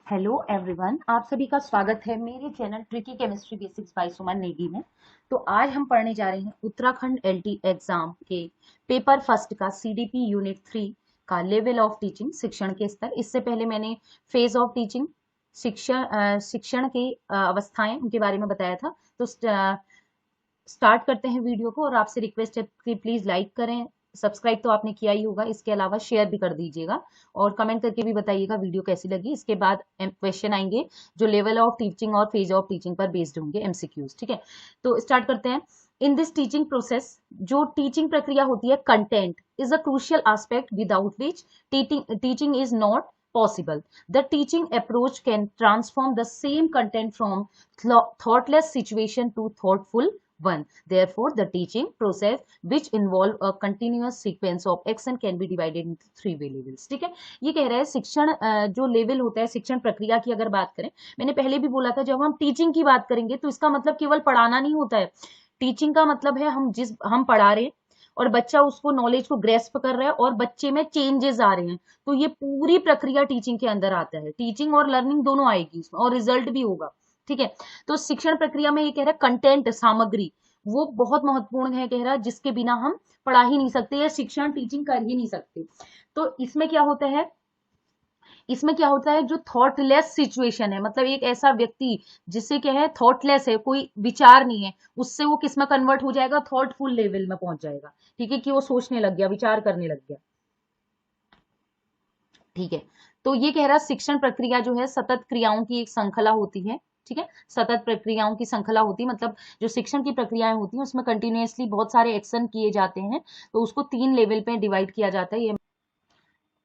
Hello everyone, आप सभी का स्वागत है मेरे channel tricky chemistry basics by Suman Negi में। तो आज हम पढ़ने जा रहे हैं उत्तराखंड एलटी एग्जाम के पेपर फर्स्ट का सीडीपी यूनिट 3 का लेवल ऑफ टीचिंग, शिक्षण के स्तर। इससे पहले मैंने फेज ऑफ टीचिंग, शिक्षण की अवस्थाएं, उनके बारे में बताया था। तो स्टार्ट करते हैं वीडियो को, और आपसे रिक्वेस्ट है कि प्लीज लाइक करें, सब्सक्राइब तो आपने किया ही होगा, इसके अलावा शेयर भी कर दीजिएगा और कमेंट करके भी बताइएगा वीडियो कैसी लगी। इसके बाद क्वेश्चन आएंगे जो लेवल ऑफ टीचिंग और फेज ऑफ टीचिंग पर बेस्ड होंगे, एमसीक्यूज। ठीक है, तो स्टार्ट करते हैं। इन दिस टीचिंग प्रोसेस, जो टीचिंग प्रक्रिया होती है, content is a crucial aspect without which teaching is not possible. The teaching approach can transform the same content from thoughtless situation to thoughtful one. Therefore, the teaching process which involve a continuous sequence of action can be divided into three levels. ठीक है, ये कह रहा है शिक्षण जो level होता है, शिक्षण प्रक्रिया की अगर बात करें, मैंने पहले भी बोला था जब हम टीचिंग की बात करेंगे तो इसका मतलब केवल पढ़ाना नहीं होता है। टीचिंग का मतलब है हम पढ़ा रहे हैं और बच्चा उसको नॉलेज को ग्रेस्प कर रहा है और बच्चे में चेंजेस आ रहे हैं, तो ये पूरी प्रक्रिया टीचिंग के अंदर आता है। टीचिंग और लर्निंग दोनों आएगी इसमें और रिजल्ट भी होगा। ठीक है, तो शिक्षण प्रक्रिया में ये कह रहा है कंटेंट, सामग्री, वो बहुत महत्वपूर्ण है। कह रहा है जिसके बिना हम पढ़ा ही नहीं सकते या शिक्षण टीचिंग कर ही नहीं सकते। तो इसमें क्या होता है, जो थॉटलेस सिचुएशन है, मतलब एक ऐसा व्यक्ति जिससे क्या है, थॉटलेस है, कोई विचार नहीं है, उससे वो किस में कन्वर्ट हो जाएगा, थॉटफुल लेवल में पहुंच जाएगा। ठीक है, कि वो सोचने लग गया, विचार करने लग गया। ठीक है, तो ये कह रहा शिक्षण प्रक्रिया जो है सतत क्रियाओं की एक श्रृंखला होती है। ठीक है, सतत प्रक्रियाओं की श्रृंखला होती है, मतलब जो शिक्षण की प्रक्रियाएं होती हैं उसमें कंटिन्यूअसली बहुत सारे एक्शन किए जाते हैं, तो उसको 3 लेवल पे डिवाइड किया जाता है। ये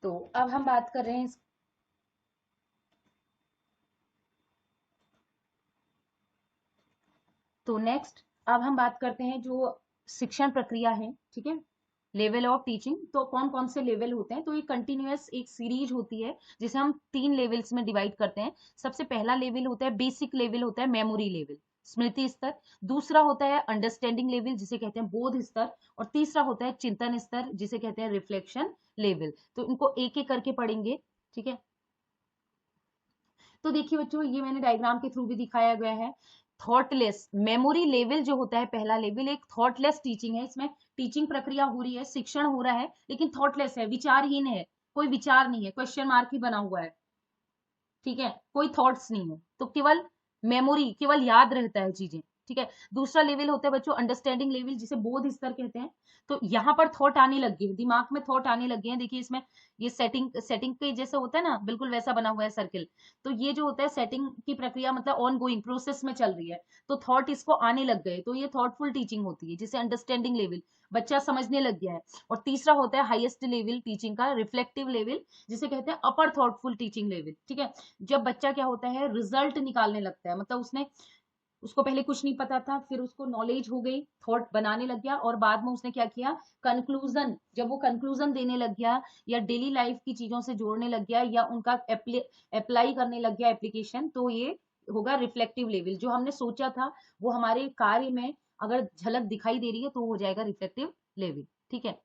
तो अब हम बात कर रहे हैं तो नेक्स्ट अब हम बात करते हैं जो शिक्षण प्रक्रिया है। ठीक है, लेवल ऑफ टीचिंग, तो कौन कौन से लेवल होते हैं, तो ये कंटिन्यूअस एक सीरीज होती है जिसे हम 3 लेवल्स में डिवाइड करते हैं। सबसे पहला लेवल होता है बेसिक लेवल, होता है मेमोरी लेवल, स्मृति स्तर। दूसरा होता है अंडरस्टैंडिंग लेवल, जिसे कहते हैं बोध स्तर। और तीसरा होता है चिंतन स्तर, जिसे कहते हैं रिफ्लेक्शन लेवल। तो इनको एक एक करके पढ़ेंगे। ठीक है, तो देखिए बच्चों, ये मैंने डायग्राम के थ्रू भी दिखाया गया है। थॉटलेस मेमोरी लेवल जो होता है, पहला लेवल एक थॉटलेस टीचिंग है। इसमें टीचिंग प्रक्रिया हो रही है, शिक्षण हो रहा है, लेकिन थॉटलेस है, विचारहीन है, कोई विचार नहीं है, क्वेश्चन मार्क ही बना हुआ है। ठीक है, कोई थॉट्स नहीं है, तो केवल मेमोरी, केवल याद रहता है चीजें। ठीक है, दूसरा लेवल होता है बच्चों अंडरस्टैंडिंग लेवल, जिसे बोध स्तर कहते हैं। तो यहाँ पर थॉट आने लग गए, दिमाग में थॉट आने लग गए हैं। देखिए इसमें ये सेटिंग सेटिंग के जैसे होता है ना, बिल्कुल वैसा बना हुआ है सर्किल। तो ये जो होता है सेटिंग की प्रक्रिया, मतलब ऑन गोइंग प्रोसेस में चल रही है, तो थॉट इसको आने लग गए, तो ये थॉटफुल टीचिंग होती है, जिसे अंडरस्टैंडिंग लेवल, बच्चा समझने लग गया है। और तीसरा होता है हाईएस्ट लेवल टीचिंग का, रिफ्लेक्टिव लेवल, जिसे कहते हैं अपर थॉटफुल टीचिंग लेवल। ठीक है, जब बच्चा क्या होता है, रिजल्ट निकालने लगता है, मतलब उसको पहले कुछ नहीं पता था, फिर उसको नॉलेज हो गई, थॉट बनाने लग गया, और बाद में उसने क्या किया, कंक्लूजन, जब वो कंक्लूजन देने लग गया या डेली लाइफ की चीजों से जोड़ने लग गया या उनका अप्लाई करने लग गया एप्लीकेशन, तो ये होगा रिफ्लेक्टिव लेवल। जो हमने सोचा था वो हमारे कार्य में अगर झलक दिखाई दे रही है तो हो जाएगा रिफ्लेक्टिव लेवल। ठीक है,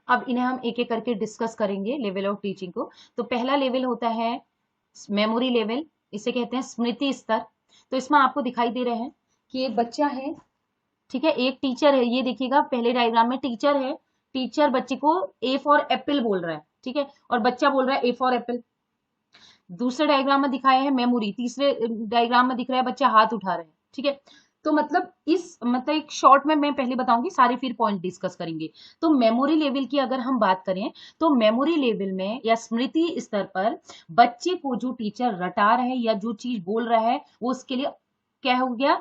अब इन्हें हम एक एक करके डिस्कस करेंगे लेवल ऑफ टीचिंग को। तो पहला लेवल होता है मेमोरी लेवल, इसे कहते हैं स्मृति स्तर। तो इसमें आपको दिखाई दे रहे हैं कि एक बच्चा है, ठीक है, एक टीचर है। ये देखिएगा पहले डायग्राम में टीचर है, टीचर बच्चे को ए फॉर एप्पल बोल रहा है। ठीक है, और बच्चा बोल रहा है ए फॉर एप्पल। दूसरे डायग्राम में दिखाया है मेमोरी, तीसरे डायग्राम में दिख रहा है बच्चा हाथ उठा रहे हैं। ठीक है, तो मतलब एक शॉर्ट में मैं पहले बताऊंगी, सारे फिर पॉइंट डिस्कस करेंगे। तो मेमोरी लेवल की अगर हम बात करें, तो मेमोरी लेवल में या स्मृति स्तर पर बच्चे को जो टीचर रटा रहा है या जो चीज बोल रहा है, वो उसके लिए क्या हो गया,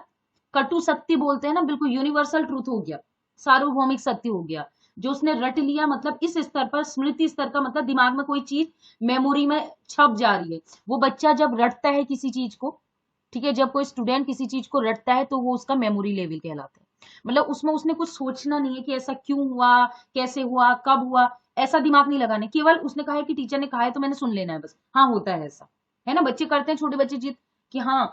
कटु सत्य बोलते हैं ना, बिल्कुल यूनिवर्सल ट्रूथ हो गया, सार्वभौमिक सत्य हो गया, जो उसने रट लिया। मतलब इस स्तर पर, स्मृति स्तर का मतलब दिमाग में कोई चीज मेमोरी में छप जा रही है। वो बच्चा जब रटता है किसी चीज को, ठीक है, जब कोई स्टूडेंट किसी चीज को रटता है तो वो उसका मेमोरी लेवल कहलाता है। मतलब उसमें उसने कुछ सोचना नहीं है कि ऐसा क्यों हुआ, कैसे हुआ, कब हुआ, ऐसा दिमाग नहीं लगाने, केवल उसने कहा है कि टीचर ने कहा है तो मैंने सुन लेना है बस, हाँ होता है ऐसा, है ना, बच्चे करते हैं, छोटे बच्चे जीत कि हाँ,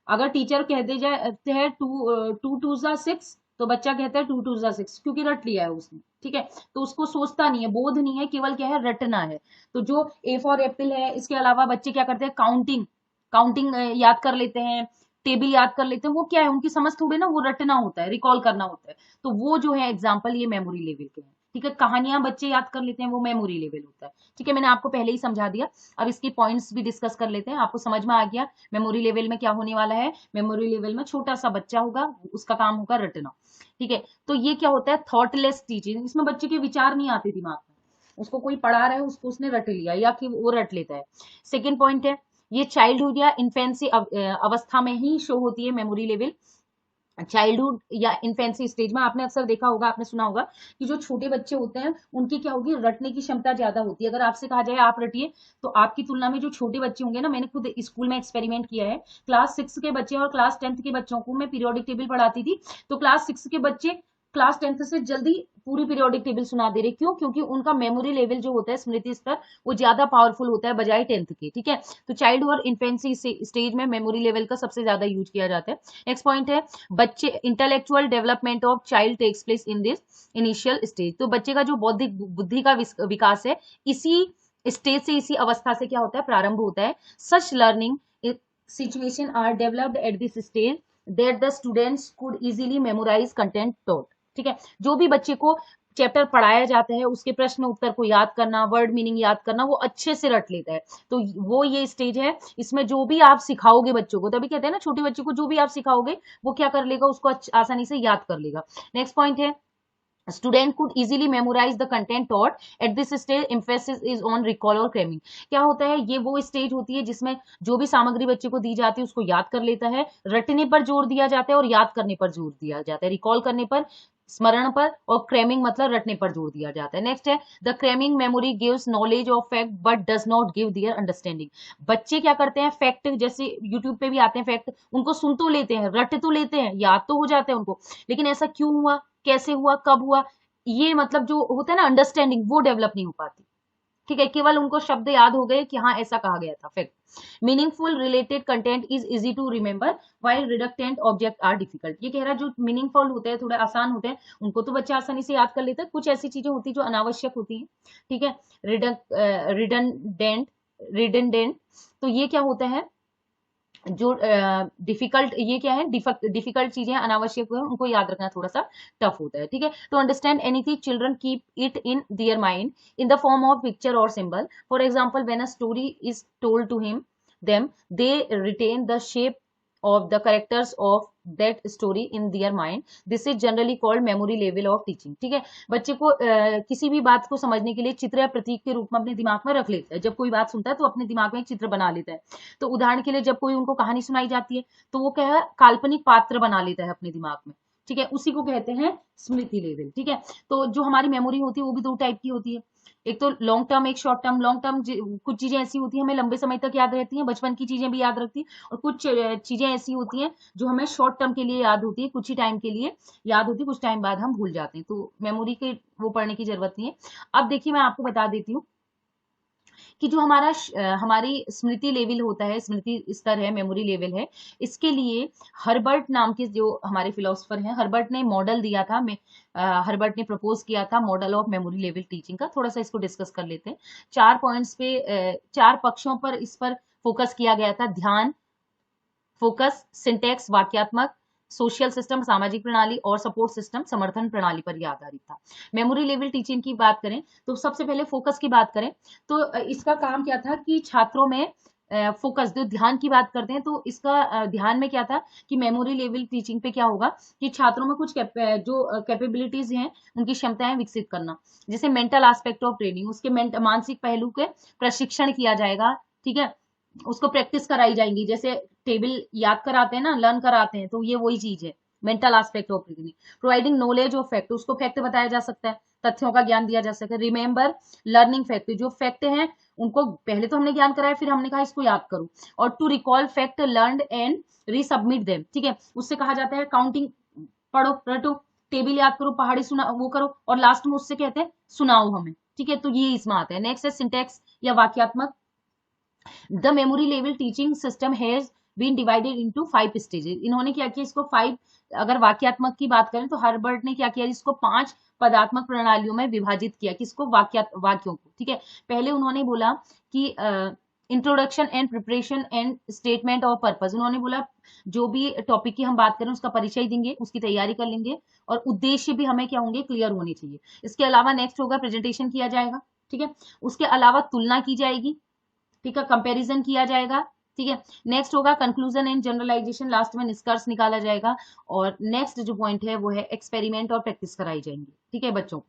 अगर टीचर कह दे जाते हैं टू टू जा 6, तो बच्चा कहता है 2 2 6 क्योंकि रट लिया है उसने, ठीक है। तो उसको सोचता नहीं है, बोध नहीं है, केवल क्या है, रटना है। तो जो ए फॉर एप्पल है, इसके अलावा बच्चे क्या करते हैं, काउंटिंग काउंटिंग याद कर लेते हैं, टेबल याद कर लेते हैं। वो क्या है, उनकी समझ थोड़ी ना, वो रटना होता है, रिकॉल करना होता है। तो वो जो है एग्जाम्पल ये मेमोरी लेवल के हैं, ठीक है। कहानियां बच्चे याद कर लेते हैं, वो मेमोरी लेवल होता है, ठीक है। मैंने आपको पहले ही समझा दिया। अब इसकी पॉइंट्स भी डिस्कस कर लेते हैं, आपको समझ में आ गया मेमोरी लेवल में क्या होने वाला है। मेमोरी लेवल में छोटा सा बच्चा होगा, उसका काम होगा रटना, ठीक है। तो ये क्या होता है, थॉटलेस टीचिंग, इसमें बच्चे के विचार नहीं आते दिमाग में, उसको कोई पढ़ा रहा है, उसको उसने रट लिया या कि वो रट लेता है। सेकेंड पॉइंट है, ये चाइल्डहुड या इन्फेंसी अवस्था में ही शो होती है मेमोरी लेवल। चाइल्डहुड या इन्फेंसी स्टेज में आपने अक्सर देखा होगा, आपने सुना होगा कि जो छोटे बच्चे होते हैं उनकी क्या होगी, रटने की क्षमता ज्यादा होती है। अगर आपसे कहा जाए आप रटिए, तो आपकी तुलना में जो छोटे बच्चे होंगे ना, मैंने खुद स्कूल में एक्सपेरिमेंट किया है, क्लास 6 के बच्चे और क्लास 10th के बच्चों को मैं पीरियोडिक टेबल पढ़ाती थी, तो क्लास 6 के बच्चे क्लास 10th से जल्दी पूरी पीरियोडिक टेबल सुना दे रहे। क्यों? क्योंकि उनका मेमोरी लेवल जो होता है, स्मृति स्तर, वो ज्यादा पावरफुल होता है बजाय 10th के, ठीक है। तो चाइल्ड और इन्फेंसी स्टेज में मेमोरी लेवल का सबसे ज्यादा यूज किया जाता है। नेक्स्ट पॉइंट है, बच्चे intellectual development of child takes place in this initial stage. तो बच्चे का जो बौद्धिक बुद्धि का विकास है, इसी स्टेज से, इसी अवस्था से क्या होता है, प्रारंभ होता है। Such learning situation are developed at this stage that the students could easily memorise content taught, ठीक है। जो भी बच्चे को चैप्टर पढ़ाया जाता है, उसके प्रश्न उत्तर को याद करना, वर्ड मीनिंग याद करना, वो अच्छे से रट लेता है। तो वो ये स्टेज है, इसमें जो भी आप सिखाओगे बच्चों को, तभी कहते हैं ना, छोटे बच्चे को जो भी आप सिखाओगे वो क्या कर लेगा, उसको आसानी से याद कर लेगा। नेक्स्ट पॉइंट है, student could easily memorise the content taught at this stage, emphasis is on recall और क्रेमिंग। क्या होता है, ये वो स्टेज होती है जिसमें जो भी सामग्री बच्चे को दी जाती है उसको याद कर लेता है, रटने पर जोर दिया जाता है और याद करने पर जोर दिया जाता है, रिकॉल करने पर, स्मरण पर, और क्रेमिंग मतलब रटने पर जोर दिया जाता है। नेक्स्ट है, the cramming memory gives knowledge of fact but does not give their understanding. बच्चे क्या करते हैं, फैक्ट जैसे यूट्यूब पे भी आते हैं फैक्ट, उनको सुन तो लेते हैं, रट तो लेते हैं, याद तो हो जाते हैं उनको, लेकिन ऐसा क्यों हुआ, कैसे हुआ, कब हुआ, ये मतलब जो होता है ना अंडरस्टैंडिंग, वो डेवलप नहीं हो पाती, ठीक है। केवल उनको शब्द याद हो गए कि हाँ ऐसा कहा गया था, fact. Meaningful related content is easy to remember while redundant object are difficult. ये कह रहा है जो मीनिंगफुल होते हैं, थोड़े आसान होते हैं, उनको तो बच्चा आसानी से याद कर लेता है, कुछ ऐसी चीजें होती है जो अनावश्यक होती है, ठीक है। रिडंडेंट रिडंडेंट, तो ये क्या होता है, जो डिफिकल्ट, ये क्या है, डिफिकल्ट चीजें अनावश्यक है, उनको याद रखना थोड़ा सा टफ होता है, ठीक है। To understand anything children keep it in their mind in the form of picture or symbol. For example, when a story is told to him them they retain the shape of the characters of that story in their mind. This is generally called memory level of teaching, ठीक है। बच्चे को किसी भी बात को समझने के लिए चित्र या प्रतीक के रूप में अपने दिमाग में रख लेता है। जब कोई बात सुनता है तो अपने दिमाग में एक चित्र बना लेता है। तो उदाहरण के लिए जब कोई उनको कहानी सुनाई जाती है, तो वो क्या है, काल्पनिक पात्र बना लेता है अपने दिमाग में, ठीक है। उसी को कहते हैं स्मृति लेवल, ठीक है। तो जो हमारी मेमोरी होती है वो भी दो टाइप की होती है, एक तो लॉन्ग टर्म, एक शॉर्ट टर्म। लॉन्ग टर्म कुछ चीजें ऐसी होती है हमें लंबे समय तक याद रहती हैं, बचपन की चीजें भी याद रखती है, और कुछ चीजें ऐसी होती हैं जो हमें शॉर्ट टर्म के लिए याद होती है, कुछ ही टाइम के लिए याद होती है, कुछ टाइम बाद हम भूल जाते हैं। तो मेमोरी के वो पढ़ने की जरूरत नहीं है। अब देखिए मैं आपको बता देती हूँ कि जो हमारी स्मृति लेवल होता है, स्मृति स्तर है, मेमोरी लेवल है, इसके लिए हर्बर्ट नाम के जो हमारे फिलोसफर हैं, हर्बर्ट ने मॉडल दिया था, हर्बर्ट ने प्रपोज किया था model of memory level teaching का। थोड़ा सा इसको डिस्कस कर लेते हैं। 4 पॉइंट्स पे, 4 पक्षों पर इस पर फोकस किया गया था। ध्यान, फोकस, सिंटेक्स वाक्यात्मक, सोशल सिस्टम सामाजिक प्रणाली, और सपोर्ट सिस्टम समर्थन प्रणाली पर यह आधारित था। मेमोरी लेवल टीचिंग की बात करें तो सबसे पहले फोकस की बात करें तो इसका काम क्या था कि छात्रों में फोकस, जो ध्यान की बात करते हैं, तो इसका ध्यान में क्या था कि मेमोरी लेवल टीचिंग पे क्या होगा कि छात्रों में कुछ जो कैपेबिलिटीज हैं, उनकी क्षमताएं विकसित करना, जैसे मेंटल एस्पेक्ट ऑफ ट्रेनिंग, उसके मानसिक पहलू के प्रशिक्षण किया जाएगा, ठीक है। उसको प्रैक्टिस कराई जाएंगी, जैसे टेबल याद कराते हैं ना, लर्न कराते हैं, तो ये वही चीज है, mental aspect of reasoning. Providing knowledge of fact, उसको फैक्ट बताया जा सकता है, तथ्यों का ज्ञान दिया जा सकता है। रिमेंबर लर्निंग फैक्ट, जो फैक्ट हैं उनको पहले तो हमने ज्ञान कराया, फिर हमने कहा इसको याद करो। और to recall fact learned and resubmit them, ठीक है। उससे कहा जाता है काउंटिंग, पढ़ो, रटो, टेबल याद करो, पहाड़ी सुना, वो करो, और लास्ट में उससे कहते हैं सुनाओ हमें, ठीक है। तो ये इसमें आता है। नेक्स्ट है सिंटेक्स या वाक्यात्मक। The memory level teaching system has been divided into 5 stages. इन्होंने क्या किया, इसको 5, अगर वाक्यात्मक की बात करें तो हर्बर्ट ने क्या किया, इसको 5 पदात्मक प्रणालियों में विभाजित किया, किसको, वाक्यों को, ठीक है। पहले उन्होंने बोला कि introduction and preparation and statement और पर्पस। उन्होंने बोला जो भी टॉपिक की हम बात करें उसका परिचय देंगे, उसकी तैयारी कर लेंगे, और उद्देश्य भी हमें क्या होंगे, क्लियर होने चाहिए। इसके अलावा नेक्स्ट होगा प्रेजेंटेशन किया जाएगा, ठीक है। उसके अलावा तुलना की जाएगी, ठीक है, कंपैरिजन किया जाएगा, ठीक है। नेक्स्ट होगा कंक्लूजन एंड जनरलाइजेशन, लास्ट में निष्कर्ष निकाला जाएगा। और नेक्स्ट जो पॉइंट है वो है एक्सपेरिमेंट और प्रैक्टिस कराई जाएंगी, ठीक है बच्चों को,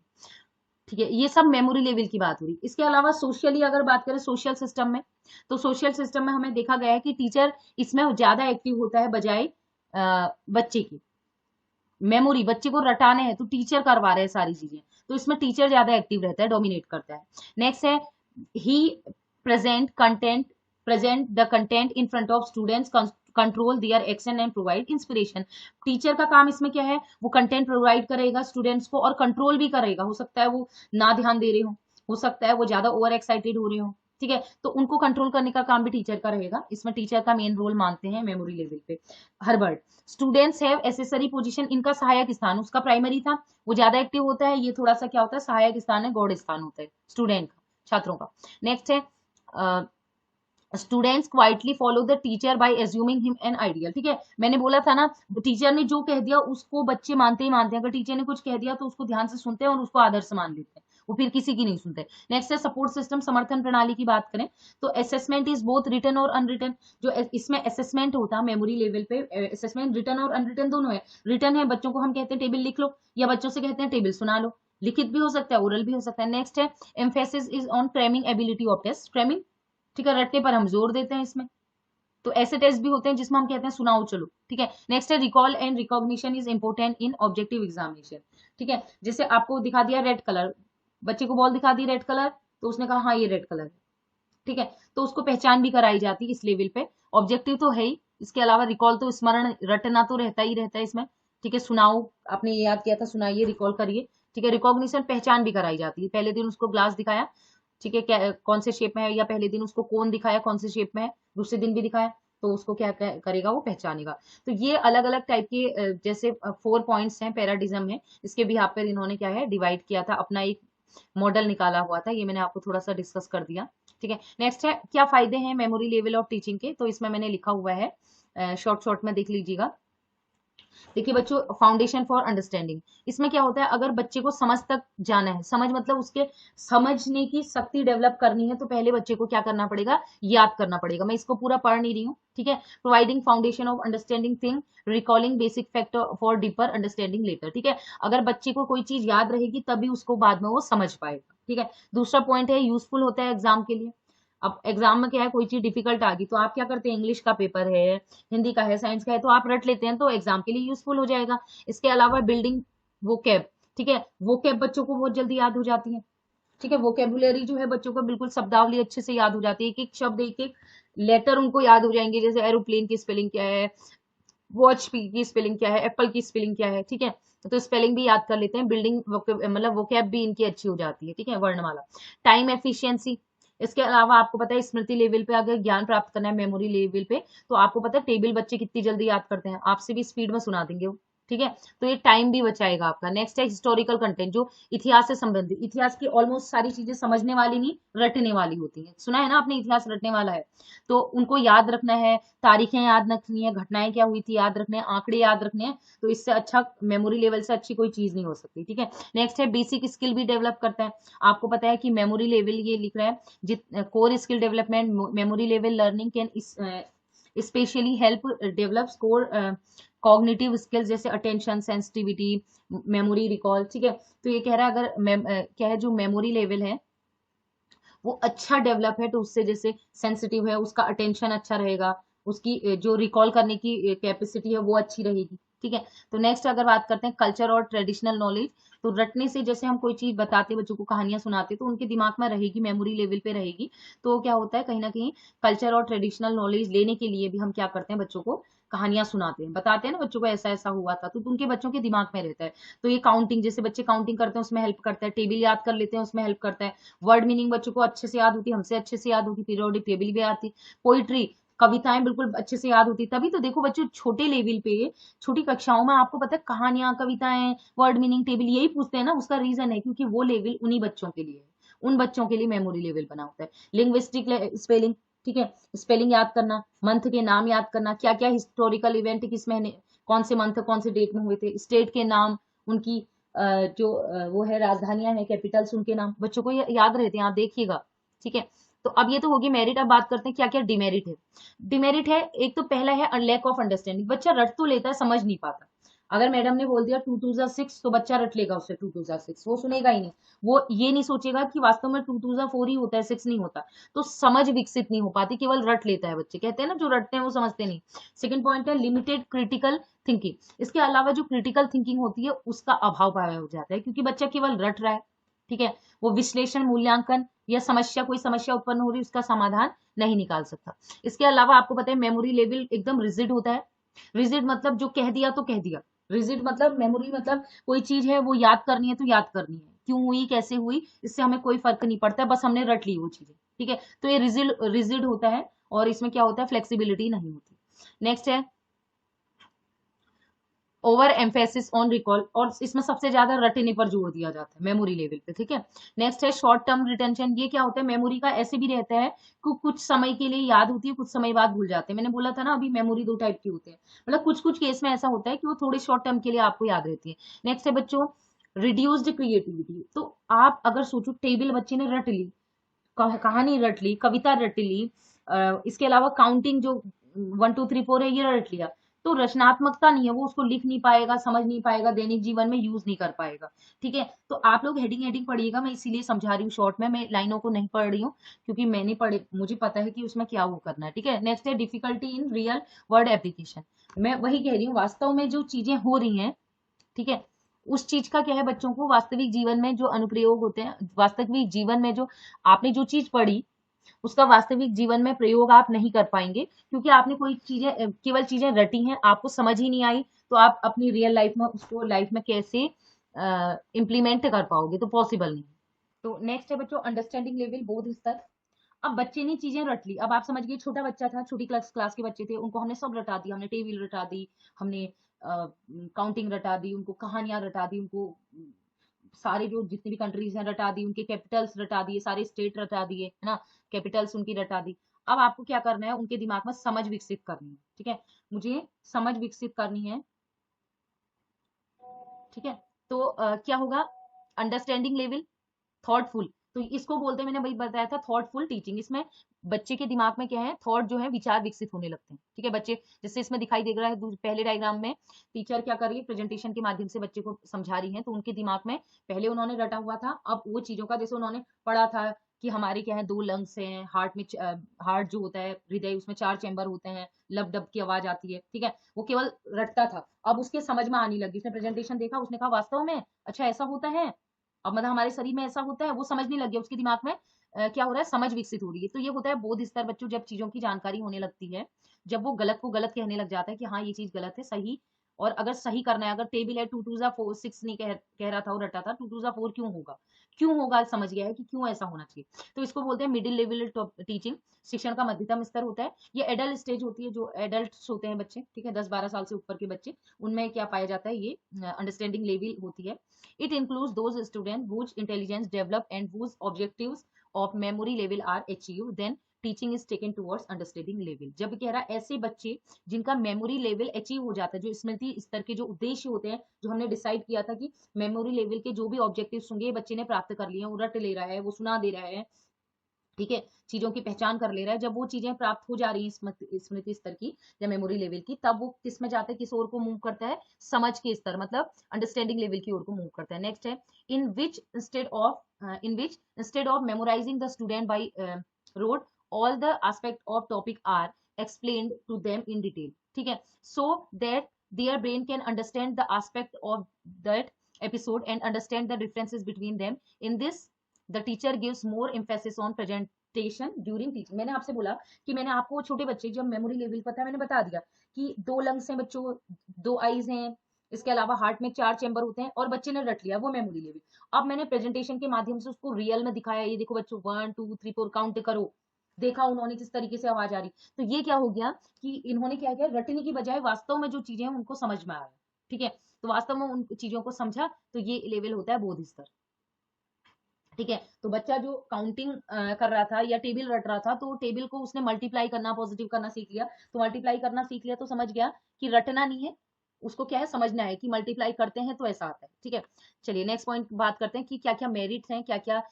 ठीक है। ये सब मेमोरी लेवल की बात हो रही। इसके अलावा सोशली अगर बात करें, सोशल सिस्टम में, तो सोशल सिस्टम में हमें देखा गया है कि टीचर इसमें ज्यादा एक्टिव होता है बजाय बच्चे की। मेमोरी बच्चे को रटाने हैं तो टीचर करवा रहे हैं सारी चीजें, तो इसमें टीचर ज्यादा एक्टिव रहता है, डोमिनेट करता है। नेक्स्ट है he present content present the content in front of students, control their action and provide inspiration. Teacher का काम इसमें क्या है, वो कंटेंट प्रोवाइड करेगा स्टूडेंट्स को और कंट्रोल भी करेगा। हो सकता है वो ना ध्यान दे रहे हो सकता है वो ज्यादा ओवर एक्साइटेड हो रहे हो, ठीक है, तो उनको कंट्रोल करने का काम भी टीचर का रहेगा। इसमें टीचर का मेन रोल मानते हैं मेमोरी लेवल पे Herbert. Students have accessory position, इनका सहायक स्थान, उसका प्राइमरी था, वो ज्यादा एक्टिव होता है, ये थोड़ा सा क्या होता है, सहायक स्थान है, गौड़ स्थान होता है स्टूडेंट का, छात्रों का। नेक्स्ट है students quietly follow the teacher by assuming him an ideal, ठीक है। मैंने बोला था ना, टीचर ने जो कह दिया उसको बच्चे मानते ही मानते हैं। अगर टीचर ने कुछ कह दिया तो उसको ध्यान से सुनते हैं और उसको आदर्श मान लेते हैं, वो फिर किसी की नहीं सुनते। नेक्स्ट है सपोर्ट सिस्टम, समर्थन प्रणाली की बात करें तो असेसमेंट इज बोथ रिटन और अनरिटन। जो इसमें असेसमेंट होता है मेमोरी लेवल पे, असेसमेंट रिटन और अनरिटन दोनों है। रिटन है बच्चों को हम कहते हैं टेबल लिख लो, या बच्चों से कहते हैं टेबल सुना लो, लिखित भी हो सकता है, ओरल भी हो सकता है। नेक्स्ट है emphasis is on cramming ability of test, cramming, ठीक है, रटने पर हम जोर देते हैं इसमें। तो ऐसे टेस्ट भी होते हैं जिसमें हम कहते हैं सुनाओ चलो, ठीक है। नेक्स्ट है recall and recognition is important in objective examination, ठीक है। जैसे आपको दिखा दिया रेड कलर, बच्चे को बॉल दिखा दी रेड कलर, तो उसने कहा हाँ ये रेड कलर है, ठीक है, तो उसको पहचान भी कराई जाती है इस लेवल पे। ऑब्जेक्टिव तो है ही, इसके अलावा रिकॉल तो स्मरण रटना तो रहता ही रहता है इसमें, ठीक है। सुनाओ, आपने ये याद किया था, सुनाइए, रिकॉल करिए, ठीक है। रिकॉग्निशन पहचान भी कराई जाती है। पहले दिन उसको ग्लास दिखाया, ठीक है, कौन से शेप में है, या पहले दिन उसको कोन दिखाया कौन से शेप में है, दूसरे दिन भी दिखाया, तो उसको क्या करेगा, वो पहचानेगा। तो ये अलग अलग टाइप के जैसे 4 पॉइंट्स हैं पैराडिज्म में, इसके भी यहाँ पर इन्होंने क्या है डिवाइड किया था, अपना एक मॉडल निकाला हुआ था, ये मैंने आपको थोड़ा सा डिस्कस कर दिया, ठीक है। नेक्स्ट है क्या फायदे हैं मेमोरी लेवल ऑफ टीचिंग के, तो इसमें मैंने लिखा हुआ है, शॉर्ट शॉर्ट में देख लीजिएगा। देखिए बच्चों, फाउंडेशन फॉर अंडरस्टैंडिंग, इसमें क्या होता है, अगर बच्चे को समझ तक जाना है, समझ मतलब उसके समझने की शक्ति डेवलप करनी है, तो पहले बच्चे को क्या करना पड़ेगा, याद करना पड़ेगा। मैं इसको पूरा पढ़ नहीं रही हूँ, ठीक है। Providing foundation of understanding thing, recalling basic fact for deeper understanding later, ठीक है। अगर बच्चे को कोई चीज याद रहेगी तभी उसको बाद में वो समझ पाएगा, ठीक है। दूसरा पॉइंट है यूजफुल होता है एग्जाम के लिए। अब एग्जाम में क्या है, कोई चीज डिफिकल्ट आ गई तो आप क्या करते हैं, इंग्लिश का पेपर है, हिंदी का है, साइंस का है, तो आप रट लेते हैं, तो एग्जाम के लिए यूजफुल हो जाएगा। इसके अलावा बिल्डिंग वोकैब, ठीक है, वोकैब बच्चों को बहुत जल्दी याद हो जाती है, ठीक है। वोकेबुलरी जो है बच्चों को बिल्कुल शब्दावली अच्छे से याद हो जाती है, एक एक शब्द, एक एक लेटर उनको याद हो जाएंगे। जैसे एरोप्लेन की स्पेलिंग क्या है, वॉच की स्पेलिंग क्या है, एप्पल की स्पेलिंग क्या है, ठीक है, तो स्पेलिंग भी याद कर लेते हैं। बिल्डिंग मतलब वोकैब भी इनकी अच्छी हो जाती है, ठीक है, वर्णमाला। टाइम एफिशिएंसी, इसके अलावा आपको पता है स्मृति लेवल पे अगर ज्ञान प्राप्त करना है मेमोरी लेवल पे, तो आपको पता है टेबल बच्चे कितनी जल्दी याद करते हैं, आपसे भी स्पीड में सुना देंगे वो, ठीक है, तो ये टाइम भी बचाएगा आपका। नेक्स्ट है हिस्टोरिकल कंटेंट, जो इतिहास से संबंधित, इतिहास की ऑलमोस्ट सारी चीजें समझने वाली नहीं रटने वाली होती है। सुना है ना आपने, इतिहास रटने वाला है, तो उनको याद रखना है, तारीखें याद रखनी है, घटनाएं क्या हुई थी याद रखने हैं, आंकड़े याद रखने हैं, तो इससे अच्छा मेमोरी लेवल से अच्छी कोई चीज नहीं हो सकती, ठीक है। नेक्स्ट है बेसिक स्किल भी डेवलप करता है। आपको पता है कि मेमोरी लेवल ये लिख रहा है core skill development, memory level learning can specially help develop core cognitive skills जैसे अटेंशन, सेंसिटिविटी, मेमोरी, रिकॉल, ठीक है। तो ये कह रहा है अगर क्या है जो मेमोरी लेवल है वो अच्छा डेवलप है, तो उससे जैसे सेंसिटिव है उसका अटेंशन अच्छा रहेगा, उसकी जो रिकॉल करने की कैपेसिटी है वो अच्छी रहेगी, ठीक है। तो नेक्स्ट अगर बात करते हैं कल्चर और ट्रेडिशनल नॉलेज, तो रटने से जैसे हम कोई चीज बताते बच्चों को, कहानियां सुनाते, तो उनके दिमाग में रहेगी, मेमोरी लेवल पे रहेगी। तो क्या होता है, कहीं ना कहीं कल्चर और ट्रेडिशनल नॉलेज लेने के लिए भी हम क्या करते हैं, बच्चों को कहानियां सुनाते हैं, बताते हैं ना बच्चों को ऐसा ऐसा हुआ था, तो उनके बच्चों के दिमाग में रहता है। तो ये काउंटिंग, जैसे बच्चे काउंटिंग करते हैं उसमें हेल्प करता है, टेबल याद कर लेते हैं उसमें हेल्प करता है, वर्ड मीनिंग बच्चों को अच्छे से याद होती है, हमसे अच्छे से याद होगी, पीरियोडिक टेबल भी आती, पोइट्री कविताएं बिल्कुल अच्छे से याद होती, तभी तो देखो बच्चों छोटे लेवल पे, छोटी कक्षाओं में आपको पता है कहानियां, कविताएं, वर्ड मीनिंग टेबल यही पूछते हैं ना। उसका रीजन है क्योंकि वो लेवल उन्हीं बच्चों के लिए है, उन बच्चों के लिए मेमोरी लेवल बना होता है। लिंग्विस्टिक स्पेलिंग, ठीक है, स्पेलिंग याद करना, मंथ के नाम याद करना, क्या क्या हिस्टोरिकल इवेंट किस महीने, कौन से मंथ कौन से डेट में हुए थे, स्टेट के नाम, उनकी जो वो है राजधानियां हैं, कैपिटल्स, उनके नाम बच्चों को याद रहते हैं, आप देखिएगा। ठीक है, तो अब ये तो होगी मेरिट। अब बात करते हैं क्या क्या डिमेरिट है। डिमेरिट है, एक तो पहला है लैक ऑफ अंडरस्टैंडिंग, बच्चा रट तो लेता है, समझ नहीं पाता। अगर मैडम ने बोल दिया 2 2 6 तो बच्चा रट लेगा उससे 2 2 6, वो सुनेगा ही नहीं। वो ये नहीं सोचेगा कि वास्तव में 2 2 4 ही होता है, 6 नहीं होता। तो समझ विकसित नहीं हो पाती, केवल रट लेता है। बच्चे कहते हैं ना जो रटते हैं वो समझते नहीं। सेकंड पॉइंट है लिमिटेड क्रिटिकल थिंकिंग। इसके अलावा जो क्रिटिकल थिंकिंग होती है उसका अभाव पाया हो जाता है, क्योंकि बच्चा केवल रट रहा है। ठीक है, वो विश्लेषण, मूल्यांकन या समस्या, कोई समस्या उत्पन्न हो रही है उसका समाधान नहीं निकाल सकता। इसके अलावा आपको पता है मेमोरी लेवल एकदम रिजिड होता है। रिजिड मतलब जो कह दिया तो कह दिया। रिजिड मतलब मेमोरी मतलब कोई चीज है वो याद करनी है तो याद करनी है, क्यों हुई कैसे हुई इससे हमें कोई फर्क नहीं पड़ता, बस हमने रट ली वो चीजें। ठीक है, तो ये रिजिड रिजिड होता है और इसमें क्या होता है, फ्लेक्सिबिलिटी नहीं होती। नेक्स्ट है ओवर एम्फेसिस ऑन रिकॉल, और इसमें सबसे ज्यादा रटने पर जोर दिया जाता है मेमोरी लेवल पे। ठीक है, नेक्स्ट है शॉर्ट टर्म रिटेंशन। ये क्या होता है, मेमोरी का ऐसे भी रहता है कि कुछ समय के लिए याद होती है, कुछ समय बाद भूल जाते हैं। मैंने बोला था ना अभी मेमोरी दो टाइप की होती है, मतलब कुछ कुछ केस में ऐसा होता है कि वो थोड़े शॉर्ट टर्म के लिए आपको याद रहती है। नेक्स्ट है बच्चों रिड्यूस्ड क्रिएटिविटी। तो आप अगर सोचो टेबल बच्चे ने रट ली, कहानी रट ली, कविता रट ली, इसके अलावा काउंटिंग जो 1 2 3 4 है ये रट लिया, तो रचनात्मकता नहीं है, वो उसको लिख नहीं पाएगा, समझ नहीं पाएगा, दैनिक जीवन में यूज नहीं कर पाएगा। ठीक है, तो आप लोग हेडिंग हेडिंग पढ़िएगा, मैं इसीलिए समझा रही हूँ शॉर्ट में, मैं लाइनों को नहीं पढ़ रही हूँ क्योंकि मैंने पढ़े, मुझे पता है कि उसमें क्या वो करना है। ठीक है, नेक्स्ट है difficulty in real word application. मैं वही कह रही हूँ, वास्तव में जो चीजें हो रही हैं, ठीक है, उस चीज का क्या है, बच्चों को वास्तविक जीवन में जो अनुप्रयोग होते हैं, वास्तविक जीवन में जो आपने जो चीज पढ़ी उसका वास्तविक जीवन में प्रयोग आप नहीं कर पाएंगे, क्योंकि आपने कोई चीजें केवल चीजें रटी हैं, आपको समझ ही नहीं आई, तो आप अपनी रियल लाइफ में उसको लाइफ में कैसे इम्प्लीमेंट कर पाओगे, तो पॉसिबल नहीं। तो नेक्स्ट है बच्चों अंडरस्टैंडिंग लेवल, बोध स्तर। अब बच्चे ने चीजें रट ली, अब आप समझ गए छोटा बच्चा था, छोटी क्लास क्लास के बच्चे थे, उनको हमने सब रटा दिया, हमने टेबल रटा दी, हमने काउंटिंग रटा दी, उनको कहानियां रटा दी, उनको सारे जो जितनी भी कंट्रीज हैं रटा दी, उनके कैपिटल्स रटा दिए, सारे स्टेट रटा दिए, है ना, कैपिटल्स उनकी रटा दी। अब आपको क्या करना है, उनके दिमाग में समझ विकसित करनी है। ठीक है, मुझे समझ विकसित करनी है। ठीक है, तो क्या होगा, अंडरस्टैंडिंग लेवल, थॉटफुल, तो इसको बोलते हैं, मैंने वही बताया था थॉटफुल टीचिंग। इसमें बच्चे के दिमाग में क्या है, थॉट जो है, विचार विकसित होने लगते हैं। ठीक है बच्चे, जैसे इसमें दिखाई दे रहा है पहले डायग्राम में टीचर क्या कर रही है, प्रेजेंटेशन के माध्यम से बच्चे को समझा रही है, तो उनके दिमाग में पहले उन्होंने रटा हुआ था, अब वो चीजों का, जैसे उन्होंने पढ़ा था कि हमारे क्या है, 2 लंग्स हैं, हार्ट में हार्ट जो होता है, हृदय, उसमें 4 चैम्बर होते हैं, लब डब की आवाज आती है। ठीक है, वो केवल रटता था, अब उसके समझ में आने लगी, उसने प्रेजेंटेशन देखा, उसने कहा वास्तव में अच्छा ऐसा होता है, अब मतलब हमारे शरीर में ऐसा होता है, वो समझने लग गया, उसके दिमाग में क्या हो रहा है, समझ विकसित हो रही है। तो ये होता है बोध स्तर बच्चों, जब चीजों की जानकारी होने लगती है, जब वो गलत को गलत कहने लग जाता है कि हाँ ये चीज गलत है, सही, और अगर सही करना है, अगर टेबल है 2 2 4 6 नहीं कह रहा था और रटा था, 2 2 4 क्यों होगा, क्यों होगा, समझ गया है कि क्यों ऐसा होना चाहिए। तो इसको बोलते हैं मिडिल लेवल टीचिंग, शिक्षण का मध्यतम स्तर होता है। ये एडल्ट स्टेज होती है, जो एडल्ट होते हैं बच्चे, ठीक है, 10 12 साल से ऊपर के बच्चे, उनमें क्या पाया जाता है, ये अंडरस्टैंडिंग लेवल होती है। It includes those students whose intelligence develop and whose objectives of memory level are achieved. Then teaching is taken towards understanding level. जब कह रहा है ऐसे बच्चे जिनका मेमोरी लेवल अचीव हो जाता है, जो स्मृति स्तर के जो उद्देश्य होते हैं, जो हमने डिसाइड किया था कि मेमोरी लेवल के जो भी ऑब्जेक्टिव्स होंगे बच्चे ने प्राप्त कर लिए, वो रट ले रहा है, वो सुना दे रहा है, ठीक है, चीजों की पहचान कर ले रहा है, जब वो चीजें प्राप्त हो जा रही है स्मृति स्तर की या मेमोरी लेवल की, तब वो किस में जाता है, किस ओर को मूव करता है, समझ के स्तर, मतलब अंडरस्टैंडिंग लेवल की ओर को मूव करता है। नेक्स्ट है in which instead of memorising the student by rote, all the aspect of topic are explained to them in detail. ठीक है, so that their brain can understand the aspect of that episode and understand the differences between them. In this the teacher gives more emphasis on presentation during teaching. मैंने आपसे बोला कि मैंने आपको छोटे बच्चे जब मेमोरी लेवल पता है, मैंने बता दिया कि 2 लंग्स हैं बच्चों, 2 आईज हैं, इसके अलावा हार्ट में 4 चैम्बर होते हैं, और बच्चे ने रट लिया वो मेमोरी लेवल। अब मैंने प्रेजेंटेशन के माध्यम से उसको रियल में दिखाया, ये देखो बच्चों 1 2 3 4 काउंट करो, देखा उन्होंने जिस तरीके से आवाज आ रही, तो ये क्या हो गया कि इन्होंने क्या किया, रटने की बजाय वास्तव में जो चीजें हैं उनको समझ में आया। ठीक है, तो वास्तव में उन चीजों को समझा, तो ये लेवल होता है बोध स्तर। ठीक है, तो बच्चा जो काउंटिंग कर रहा था या टेबल रट रहा था, तो टेबल को उसने मल्टीप्लाई करना, पॉजिटिव करना सीख लिया। तो मल्टीप्लाई करना सीख लिया तो समझ गया कि रटना नहीं है, उसको क्या है, समझना है कि मल्टीप्लाई करते हैं तो ऐसा आता है। ठीक है, चलिए नेक्स्ट पॉइंट बात करते हैं कि क्या क्या मेरिट्स हैं, क्या क्या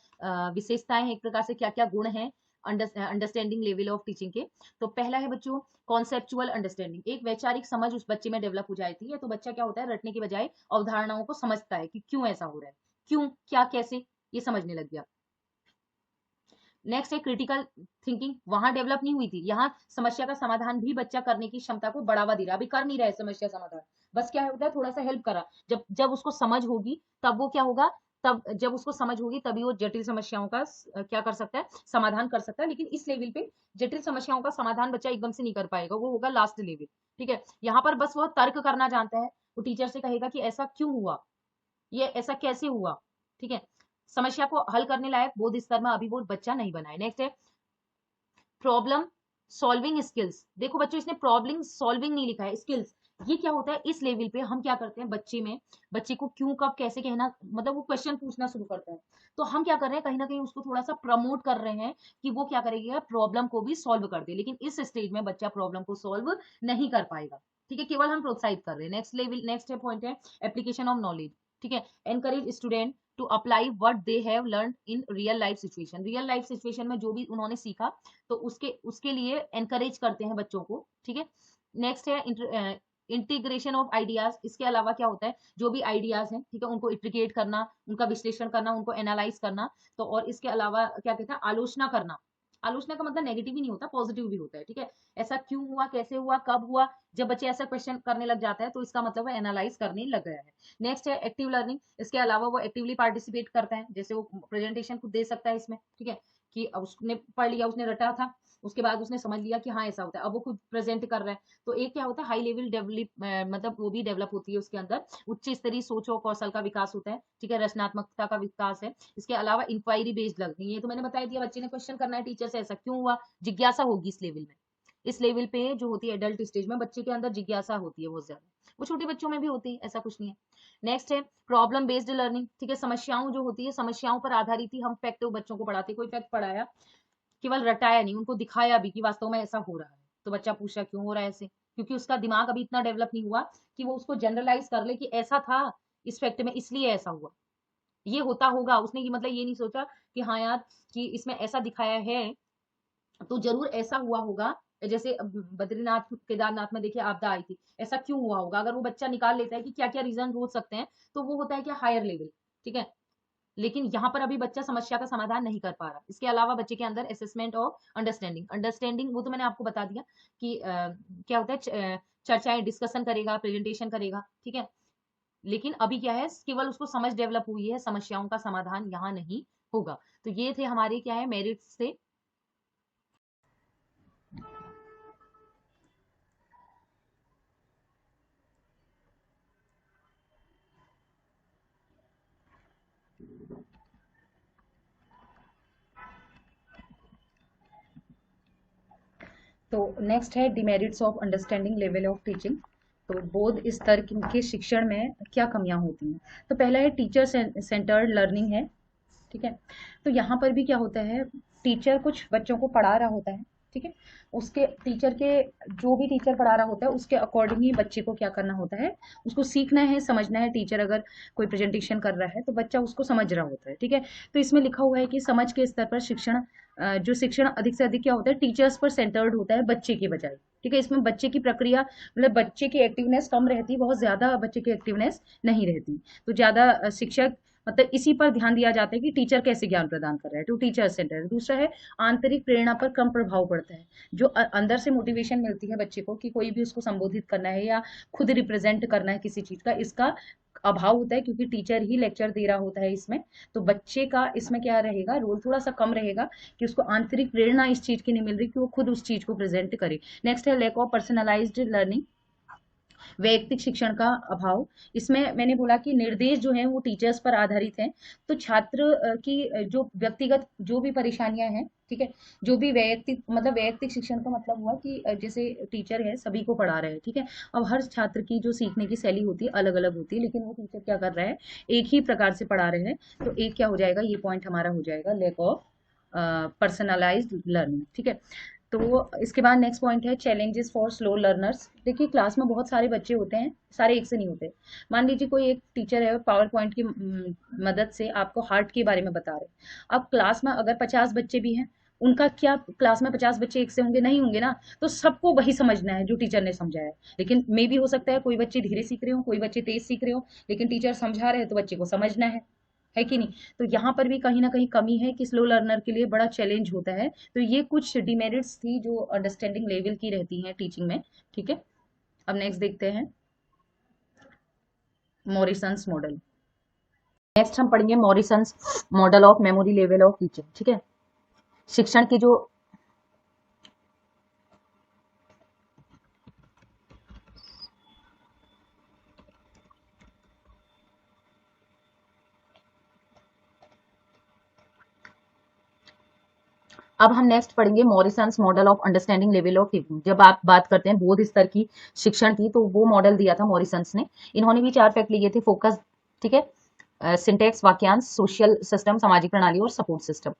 विशेषताएं हैं, एक प्रकार से क्या क्या गुण हैं अंडरस्टैंडिंग लेवल ऑफ टीचिंग के। तो पहला है बच्चों कॉन्सेप्चुअल अंडरस्टैंडिंग, एक वैचारिक समझ उस बच्चे में डेवलप हो जाती है। तो बच्चा क्या होता है, रटने की बजाय अवधारणाओं को समझता है कि क्यों ऐसा हो रहा है, क्यों, क्या, कैसे, ये समझने लग गया। नेक्स्ट है क्रिटिकल थिंकिंग, वहां डेवलप नहीं हुई थी, यहाँ समस्या का समाधान भी बच्चा करने की क्षमता को बढ़ावा दे रहा है। अभी कर नहीं रहा है समस्या समाधान, बस क्या होता है, थोड़ा सा हेल्प करा। जब जब उसको समझ होगी तब वो क्या होगा, तब जब उसको समझ होगी तभी वो जटिल समस्याओं का क्या कर सकता है, समाधान कर सकता है। लेकिन इस लेवल पे जटिल समस्याओं का समाधान बच्चा एकदम से नहीं कर पाएगा, वो होगा लास्ट लेवल। ठीक है, यहाँ पर बस वो तर्क करना जानता है, वो टीचर से कहेगा कि ऐसा क्यों हुआ, ये ऐसा कैसे हुआ। ठीक है, समस्या को हल करने लायक बोध स्तर में अभी वो बच्चा नहीं बना है। नेक्स्ट है प्रॉब्लम सॉल्विंग स्किल्स। देखो बच्चों, इसने प्रॉब्लम सॉल्विंग नहीं लिखा है, स्किल्स। ये क्या होता है, इस लेवल पे हम क्या करते हैं, बच्चे को क्यों, कब, कैसे कहना, मतलब वो क्वेश्चन पूछना शुरू करता है। तो हम क्या कर रहे हैं, कहीं ना कहीं उसको थोड़ा सा प्रमोट कर रहे हैं कि वो क्या करेगा, प्रॉब्लम को भी सॉल्व कर दे। लेकिन इस स्टेज में बच्चा प्रॉब्लम को सॉल्व नहीं कर पाएगा। ठीक है, केवल हम प्रोत्साहित कर रहे हैं। नेक्स्ट लेवल, नेक्स्ट पॉइंट है एप्लीकेशन ऑफ नॉलेज। ठीक है, encourage student to apply what they have learn in real life situation. Real life situation में जो भी उन्होंने सीखा, तो उसके उसके लिए एनकरेज करते हैं बच्चों को। ठीक है, नेक्स्ट है इंटीग्रेशन ऑफ आइडियाज। इसके अलावा क्या होता है, जो भी आइडियाज हैं, ठीक है, उनको इंटीग्रेट करना, उनका विश्लेषण करना, उनको एनालाइज करना। तो और इसके अलावा क्या कहते हैं, आलोचना करना। आलोचना का मतलब नेगेटिव ही नहीं होता, पॉजिटिव भी होता है। ठीक है, ऐसा क्यों हुआ, कैसे हुआ, कब हुआ, जब बच्चे ऐसा क्वेश्चन करने लग जाता है तो इसका मतलब वो एनालाइज करने लग गया है। नेक्स्ट है एक्टिव लर्निंग। इसके अलावा वो एक्टिवली पार्टिसिपेट करता है, जैसे वो प्रेजेंटेशन खुद दे सकता है इसमें। ठीक है, कि अब उसने पढ़ लिया, उसने रटा था, उसके बाद उसने समझ लिया कि हाँ ऐसा होता है, अब वो खुद प्रेजेंट कर रहा है। तो एक क्या होता है, हाई लेवल डेवलप, मतलब वो भी डेवलप होती है उसके अंदर, उच्च स्तरीय सोच और कौशल का विकास होता है। ठीक है, रचनात्मकता का विकास है। इसके अलावा इंक्वायरी बेस्ड लर्निंग, ये तो मैंने बता दिया, बच्चे ने क्वेश्चन करना है टीचर से, ऐसा क्यों हुआ, जिज्ञासा होगी इस लेवल में। इस लेवल पे जो होती है एडल्ट स्टेज में, बच्चे के अंदर जिज्ञासा होती है बहुत ज्यादा, वो छोटे बच्चों में भी होती है, ऐसा कुछ नहीं है। नेक्स्ट है प्रॉब्लम बेस्ड लर्निंग। ठीक है, समस्याओं जो होती है, समस्याओं पर आधारित ही हम फैक्ट बच्चों को पढ़ाते, कोई फैक्ट पढ़ाया, केवल रटाया नहीं, उनको दिखाया भी कि वास्तव में ऐसा हो रहा है। तो बच्चा पूछा क्यों हो रहा है ऐसे, क्योंकि उसका दिमाग अभी इतना डेवलप नहीं हुआ कि वो उसको जनरलाइज कर ले कि ऐसा था इस फैक्ट में, इसलिए ऐसा हुआ, ये होता होगा। उसने मतलब ये नहीं सोचा कि हाँ यार, कि इसमें ऐसा दिखाया है तो जरूर ऐसा हुआ होगा। जैसे बद्रीनाथ केदारनाथ में देखिए आपदा आई थी, ऐसा क्यों हुआ होगा, अगर वो बच्चा निकाल लेता है कि क्या क्या रीजन हो सकते हैं, तो वो होता है क्या, हायर लेवल। ठीक है, लेकिन यहाँ पर अभी बच्चा समस्या का समाधान नहीं कर पा रहा। इसके अलावा बच्चे के अंदर असेसमेंट और अंडरस्टैंडिंग, अंडरस्टैंडिंग वो तो मैंने आपको बता दिया कि क्या होता है, चर्चाएं, डिस्कशन करेगा, प्रेजेंटेशन करेगा। ठीक है, लेकिन अभी क्या है, केवल उसको समझ डेवलप हुई है, समस्याओं का समाधान यहाँ नहीं होगा। तो ये थे हमारे क्या है मेरिट्स से। तो नेक्स्ट है demerits of understanding level of teaching. तो बोध स्तर के शिक्षण में क्या कमियां होती हैं। तो पहला है टीचर सेंटर्ड लर्निंग है। ठीक है, तो यहाँ पर भी क्या होता है, टीचर कुछ बच्चों को पढ़ा रहा होता है। ठीक है, उसके टीचर के, जो भी टीचर पढ़ा रहा होता है उसके अकॉर्डिंग ही बच्चे को क्या करना होता है, उसको सीखना है, समझना है। टीचर अगर कोई प्रेजेंटेशन कर रहा है तो बच्चा उसको समझ रहा होता है। ठीक है, तो इसमें लिखा हुआ है कि समझ के स्तर पर शिक्षण, जो शिक्षण अधिक से अधिक क्या होता है, टीचर्स पर सेंटर्ड होता है बच्चे की बजाय। ठीक है, इसमें बच्चे की प्रक्रिया, मतलब बच्चे की एक्टिवनेस कम रहती है, बहुत ज्यादा बच्चे की एक्टिवनेस नहीं रहती। तो ज्यादा शिक्षक, मतलब इसी पर ध्यान दिया जाता है कि टीचर कैसे ज्ञान प्रदान कर रहा है, टू टीचर सेंटर। दूसरा है आंतरिक प्रेरणा पर कम प्रभाव पड़ता है, जो अंदर से मोटिवेशन मिलती है बच्चे को कि कोई भी उसको संबोधित करना है या खुद रिप्रेजेंट करना है किसी चीज का, इसका अभाव होता है, क्योंकि टीचर ही लेक्चर दे रहा होता है इसमें। तो बच्चे का इसमें क्या रहेगा, रोल थोड़ा सा कम रहेगा, कि उसको आंतरिक प्रेरणा इस चीज की नहीं मिल रही कि वो खुद उस चीज को प्रेजेंट करे। नेक्स्ट है लैक ऑफ पर्सनलाइज्ड लर्निंग, वैयक्तिक शिक्षण का अभाव। इसमें मैंने बोला कि निर्देश जो है वो टीचर्स पर आधारित हैं, तो छात्र की जो व्यक्तिगत जो भी परेशानियां हैं, ठीक है। जो भी वैयक्तिक मतलब वैयक्तिक शिक्षण का मतलब हुआ कि जैसे टीचर है सभी को पढ़ा रहे हैं, ठीक है। अब हर छात्र की जो सीखने की शैली होती है अलग अलग होती है, लेकिन वो टीचर क्या कर रहा है, एक ही प्रकार से पढ़ा रहे हैं। तो एक क्या हो जाएगा, ये पॉइंट हमारा हो जाएगा लैक ऑफ पर्सनलाइज्ड लर्निंग, ठीक है। तो इसके बाद नेक्स्ट पॉइंट है चैलेंजेस फॉर स्लो लर्नर्स। देखिए क्लास में बहुत सारे बच्चे होते हैं, सारे एक से नहीं होते। मान लीजिए कोई एक टीचर है पावर पॉइंट की मदद से आपको हार्ट के बारे में बता रहे हैं। अब क्लास में अगर 50 बच्चे भी हैं, उनका क्या क्लास में 50 बच्चे एक से होंगे, नहीं होंगे ना। तो सबको वही समझना है जो टीचर ने समझाया है। लेकिन मे भी हो सकता है कोई बच्चे धीरे सीख रहे हो, कोई बच्चे तेज सीख रहे हो, लेकिन टीचर समझा रहे हैं तो बच्चे को समझना है कि नहीं। तो यहाँ पर भी कहीं ना कहीं कमी है कि स्लो लर्नर के लिए बड़ा चैलेंज होता है। तो ये कुछ डिमेरिट्स थी जो अंडरस्टैंडिंग लेवल की रहती हैं टीचिंग में, ठीक है। अब नेक्स्ट देखते हैं मॉरिसन्स मॉडल। नेक्स्ट हम पढ़ेंगे Morrison's model of memory level of teaching, ठीक है। शिक्षण के जो अब हम नेक्स्ट पढ़ेंगे Morrison's model of understanding level of teaching. जब आप बात करते हैं बोध स्तर की शिक्षण की, तो वो मॉडल दिया था मॉरिसन्स ने। इन्होंने भी 4 फैक्ट लिए थे, फोकस, ठीक है, सिंटेक्स, वाक्यांश, सोशल सिस्टम, सामाजिक प्रणाली और सपोर्ट सिस्टम।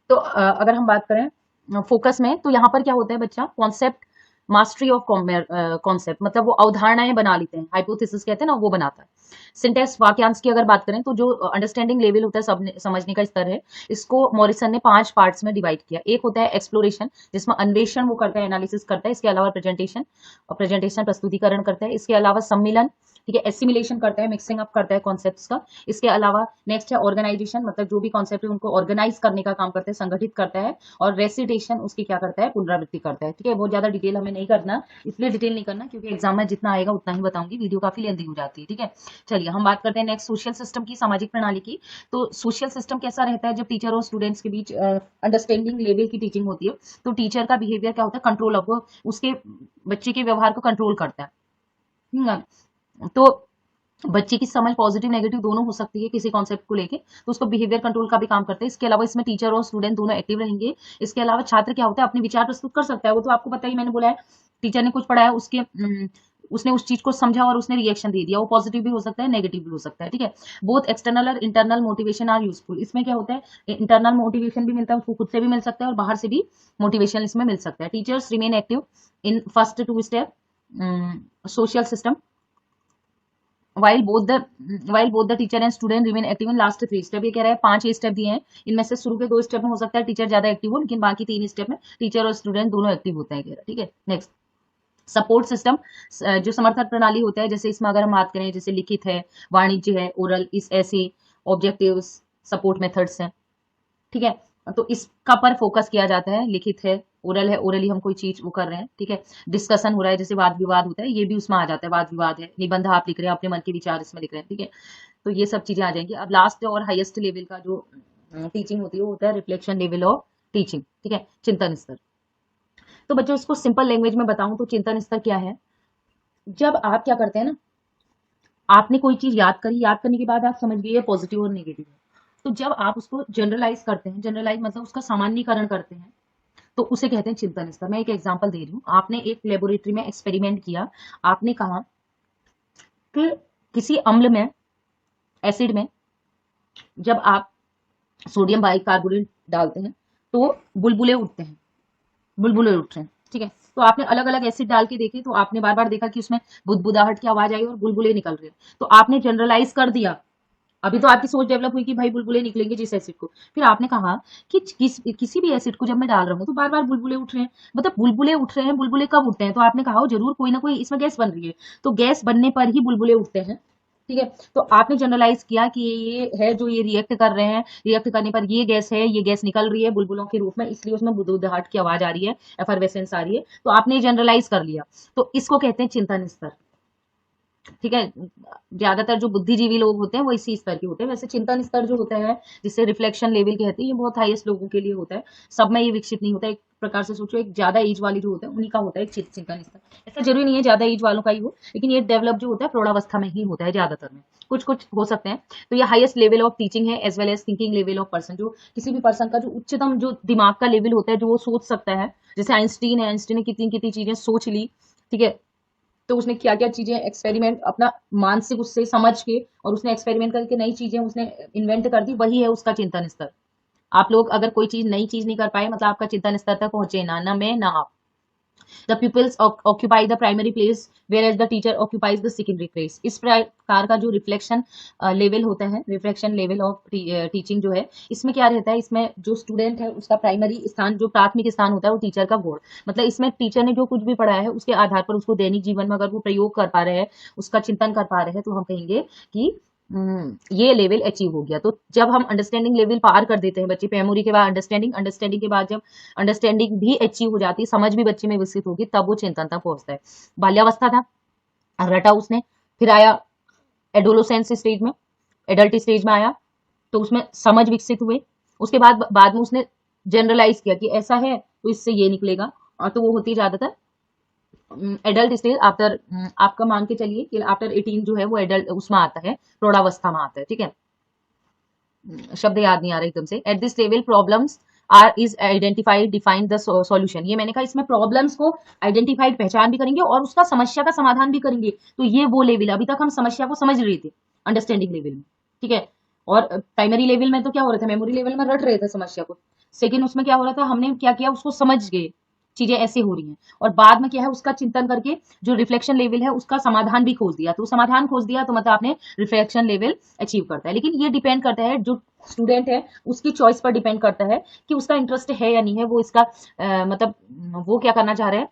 तो अगर हम बात करें फोकस में, तो यहाँ पर क्या होता है बच्चा, कॉन्सेप्ट मास्टरी ऑफ कॉन्सेप्ट, मतलब वो अवधारणाएं बना लेते हैं, हाइपोथेसिस कहते हैं ना, वो बनाता है। सिंटेक्स वाक्यांश की अगर बात करें, तो जो अंडरस्टैंडिंग लेवल होता है, समझने का स्तर है, इसको मॉरिसन ने 5 पार्ट्स में डिवाइड किया। एक होता है एक्सप्लोरेशन, जिसमें अन्वेषण वो करता है, एनालिसिस करता है। इसके अलावा प्रेजेंटेशन प्रस्तुतिकरण करता है। इसके अलावा सम्मिलन, ठीक है, एसिमिलेशन करता है, मिक्सिंग अप करता है कॉन्सेप्ट्स का। इसके अलावा नेक्स्ट है ऑर्गेनाइजेशन, मतलब जो भी कॉन्सेप्ट है उनको ऑर्गेनाइज करने का काम करता है, संगठित करता है। और रेसिटेशन उसकी क्या करता है, पुनरावृत्ति करता है, ठीक है। बहुत ज्यादा डिटेल हमें नहीं करना, इसलिए डिटेल नहीं करना क्योंकि एग्जाम में जितना आएगा उतना ही बताऊंगी, वीडियो काफी लेंथी हो जाती है, ठीक है। चलिए हम बात करते हैं नेक्स्ट सोशल सिस्टम की, सामाजिक प्रणाली की। तो सोशल सिस्टम कैसा रहता है, जब टीचर और स्टूडेंट्स के बीच अंडरस्टैंडिंग लेवल की टीचिंग होती है, तो टीचर का बिहेवियर क्या होता है, कंट्रोल ऑफ, उसके बच्चे के व्यवहार को कंट्रोल करता है। तो बच्चे की समझ पॉजिटिव नेगेटिव दोनों हो सकती है किसी कॉन्सेप्ट को लेके, तो उसको बिहेवियर कंट्रोल का भी काम करते हैं। इसके अलावा इसमें टीचर और स्टूडेंट दोनों एक्टिव रहेंगे। इसके अलावा छात्र क्या होता है, अपने विचार प्रस्तुत कर सकता है। वो तो आपको पता ही, मैंने बोला है, टीचर ने कुछ पढ़ाया, उसने उस चीज को समझा और उसने रिएक्शन दे दिया। वो पॉजिटिव भी हो सकता है, नेगेटिव भी हो सकता है, ठीक है। बोथ एक्सटर्नल और इंटरनल मोटिवेशन आर यूजफुल। इसमें क्या होता है, इंटरनल मोटिवेशन भी मिलता है, उसको खुद से भी मिल सकता है और बाहर से भी मोटिवेशन इसमें मिल सकता है। Teachers remain active in first 2 step social system, while both the teacher and student remain active in last 3 step. ये कह रहा है 5 स्टेप दिए हैं, इनमें से शुरू के 2 स्टेप में हो सकता है टीचर ज्यादा एक्टिव हो, लेकिन बाकी 3 स्टेप में टीचर और स्टूडेंट दोनों एक्टिव होते हैं, कह रहा है, ठीक है। नेक्स्ट सपोर्ट सिस्टम, जो समर्थन प्रणाली होता है, जैसे इसमें अगर हम बात करें, जैसे लिखित है, वाणिज्य है, ओरल, इस ऐसे ऑब्जेक्टिव्स सपोर्ट मेथड्स हैं, ठीक है। तो इसका पर फोकस किया जाता है। लिखित है, ओरल है, ओरली हम कोई चीज वो कर रहे हैं, ठीक है। डिस्कशन हो रहा है, जैसे वाद विवाद होता है, ये भी उसमें आ जाता है, वाद विवाद है। निबंध आप लिख रहे हैं, अपने मन के विचार इसमें लिख रहे हैं, ठीक है। तो ये सब चीजें आ जाएंगी। अब लास्ट और हाईएस्ट लेवल का जो टीचिंग होती है वो होता है रिफ्लेक्शन लेवल ऑफ टीचिंग, ठीक है, चिंतन स्तर। तो बच्चों इसको सिंपल लैंग्वेज में बताऊं तो चिंतन स्तर क्या है, जब आप क्या करते हैं ना, आपने कोई चीज याद करी, याद करने के बाद आप समझ गए पॉजिटिव और नेगेटिव है, तो जब आप उसको जनरलाइज करते हैं, जनरलाइज मतलब उसका सामान्यीकरण करते हैं, तो उसे कहते हैं चिंतन स्तर। मैं एक एग्जांपल दे रही हूँ। आपने एक लेबोरेटरी में एक्सपेरिमेंट किया, आपने कहा कि किसी अम्ल में, एसिड में, जब आप सोडियम बाइकार्बोनेट डालते हैं तो बुलबुले उठते हैं, बुलबुले उठ रहे हैं, ठीक है। तो आपने अलग अलग एसिड डाल के देखे, तो आपने बार बार देखा कि उसमें बुदबुदाहट की आवाज आई और बुलबुले निकल रहे हैं। तो आपने जनरलाइज कर दिया, अभी तो आपकी सोच डेवलप हुई कि भाई बुलबुले निकलेंगे जिस एसिड को। फिर आपने कहा कि किसी भी एसिड को जब मैं डाल रहा हूँ तो बार बार बुलबुले उठ रहे हैं, मतलब बुलबुले उठ रहे हैं, बुलबुले कब उठते हैं, तो आपने कहा जरूर कोई ना कोई इसमें गैस बन रही है, तो गैस बनने पर ही बुलबुले उठते हैं, ठीक है। तो आपने जनरलाइज किया कि ये है जो ये रिएक्ट कर रहे हैं, रिएक्ट करने पर ये गैस है, ये गैस निकल रही है बुलबुलों के रूप में, इसलिए उसमें बुदबुदाहट की आवाज आ रही है, एफरवेसेंस आ रही है। तो आपने जनरलाइज कर लिया, तो इसको कहते हैं चिंतन स्तर, ठीक है। ज्यादातर जो बुद्धिजीवी लोग होते हैं वो इसी स्तर के होते हैं। वैसे चिंतन स्तर जो होता है, जिसे रिफ्लेक्शन लेवल कहते हैं, ये बहुत हाईएस्ट लोगों के लिए होता है, सब में ये विकसित नहीं होता है। एक प्रकार से सोचो, एक ज्यादा एज वाली जो होता है उन्हीं का होता है चिंतन स्तर। ऐसा जरूरी नहीं है ज्यादा एज वालों का ही हो, लेकिन ये डेवलप जो होता है प्रौढ़ावस्था में ही होता है ज्यादातर में, कुछ कुछ हो सकते हैं। तो ये हाईएस्ट लेवल ऑफ टीचिंग है as well as thinking level of person, जो किसी भी पर्सन का जो उच्चतम जो दिमाग का लेवल होता है, जो वो सोच सकता है। जैसे आइंस्टीन है, आइंस्टीन ने कितनी कितनी चीजें सोच ली, ठीक है, तो उसने क्या क्या चीजें एक्सपेरिमेंट अपना मानसिक उससे समझ के, और उसने एक्सपेरिमेंट करके नई चीजें उसने इन्वेंट कर दी, वही है उसका चिंतन स्तर। आप लोग अगर कोई चीज नई चीज नहीं कर पाए, मतलब आपका चिंतन स्तर तक पहुंचे ना मैं ना आप। The pupils occupy the primary place whereas the teacher occupies the secondary place। इस प्रकार का जो रिफ्लेक्शन लेवल होता है, रिफ्लेक्शन लेवल ऑफ टीचिंग जो है, इसमें क्या रहता है, इसमें जो स्टूडेंट है उसका प्राइमरी स्थान, जो प्राथमिक स्थान होता है वो टीचर का गुण, मतलब इसमें टीचर ने जो कुछ भी पढ़ाया है उसके आधार पर उसको दैनिक जीवन में अगर वो प्रयोग कर पा रहे हैं, उसका चिंतन कर पा रहे हैं, तो हम कहेंगे कि ये लेवल अचीव हो गया। तो जब हम अंडरस्टैंडिंग लेवल पार कर देते हैं बच्चे, मेमोरी के बाद अंडरस्टैंडिंग, अंडरस्टैंडिंग के बाद जब अंडरस्टैंडिंग भी अचीव हो जाती है, समझ भी बच्चे में विकसित होगी, तब वो चिंतन तक पहुंचता है। बाल्यावस्था था, रटा उसने, फिर आया एडोलोसेंस स्टेज में, एडल्ट स्टेज में आया, तो उसमें समझ विकसित हुए। उसके बाद में उसने जनरलाइज किया कि ऐसा है तो इससे ये निकलेगा, और तो वो होती है ज्यादातर एडल्ट स्टेज आफ्टर, आपका मान के चलिए कि आफ्टर 18 जो है वो एडल्ट उसमें आता है, प्रौढ़ावस्था में आता है, ठीक है। शब्द याद नहीं आ रहा एकदम से। At this level problems are is identified defined the solution. ये मैंने कहा इसमें प्रॉब्लम्स को आइडेंटिफाइड पहचान भी करेंगे और उसका समस्या का समाधान भी करेंगे। तो ये वो लेवल, अभी तक हम समस्या को समझ रहे थे अंडरस्टैंडिंग लेवल में, ठीक है। और प्राइमरी लेवल में तो क्या हो रहा था, मेमोरी लेवल में रट रहे थे समस्या को। सेकेंड उसमें क्या हो रहा था, हमने क्या किया, उसको समझ गए चीजें ऐसे हो रही हैं, और बाद में क्या है उसका चिंतन करके जो रिफ्लेक्शन लेवल है उसका समाधान भी खोज दिया। तो समाधान खोज दिया तो मतलब आपने रिफ्लेक्शन लेवल अचीव करता है। लेकिन ये डिपेंड करता है जो स्टूडेंट है उसकी चॉइस पर डिपेंड करता है कि उसका इंटरेस्ट है या नहीं है, वो इसका मतलब वो क्या करना चाह रहा है,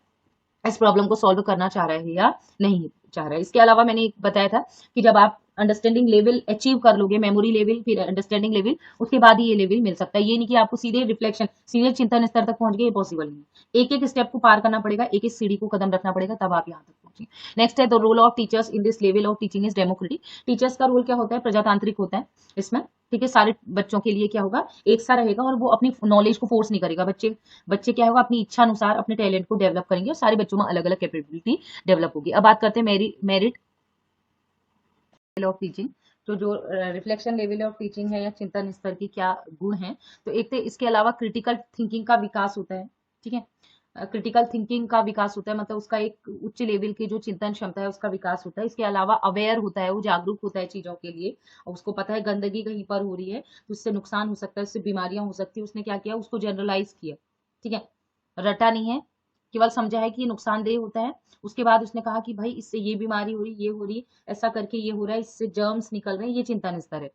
इस प्रॉब्लम को सॉल्व करना चाह रहा है या नहीं चाह रहा है। इसके अलावा मैंने एक बताया था कि जब आप अंडरस्टैंडिंग लेवल अचीव कर लोगे, मेमोरी लेवल फिर अंडरस्टैंडिंग लेवल, उसके बाद ही ये लेवल मिल सकता है। ये नहीं कि आपको सीधे रिफ्लेक्शन, सीधे चिंतन स्तर तक पहुंच गए, ये पॉसिबल नहीं है। एक एक स्टेप को पार करना पड़ेगा, एक एक सीढ़ी को कदम रखना पड़ेगा, तब आप यहाँ तक पहुंचे। नेक्स्ट है the role of teachers in this level of teaching is democratic. Teachers का रोल क्या होता है, प्रजातांत्रिक होता है इसमें, ठीक है। सारे बच्चों के लिए क्या होगा, एक सा रहेगा, और वो अपनी नॉलेज को फोर्स नहीं करेगा। बच्चे बच्चे क्या होगा, अपनी इच्छा अनुसार अपने टैलेंट को डेवलप करेंगे, और सारे बच्चों में अलग अलग कैपेबिलिटी डेवलप होगी। अब बात करते हैं मेरिट ऑफ टीचिंग। तो जो रिफ्लेक्शन लेवल ऑफ टीचिंग है या चिंतन स्तर की क्या गुण है, तो एक तो इसके अलावा क्रिटिकल थिंकिंग का विकास होता है, ठीक है। क्रिटिकल थिंकिंग का विकास होता है, मतलब उसका एक उच्च लेवल की जो चिंतन क्षमता है उसका विकास होता है। इसके अलावा अवेयर होता है, वो जागरूक होता है चीजों के लिए, और उसको पता है गंदगी कहीं पर हो रही है तो उससे नुकसान हो सकता है, उससे बीमारियां हो सकती है। उसने क्या किया, उसको जनरलाइज किया, ठीक है, रटा नहीं है, केवल समझा है कि ये नुकसानदेह होता है। उसके बाद उसने कहा कि भाई इससे ये बीमारी हो रही, ये हो रही, ऐसा करके ये हो रहा है, इससे जर्म्स निकल रहे हैं, ये चिंतन स्तर है।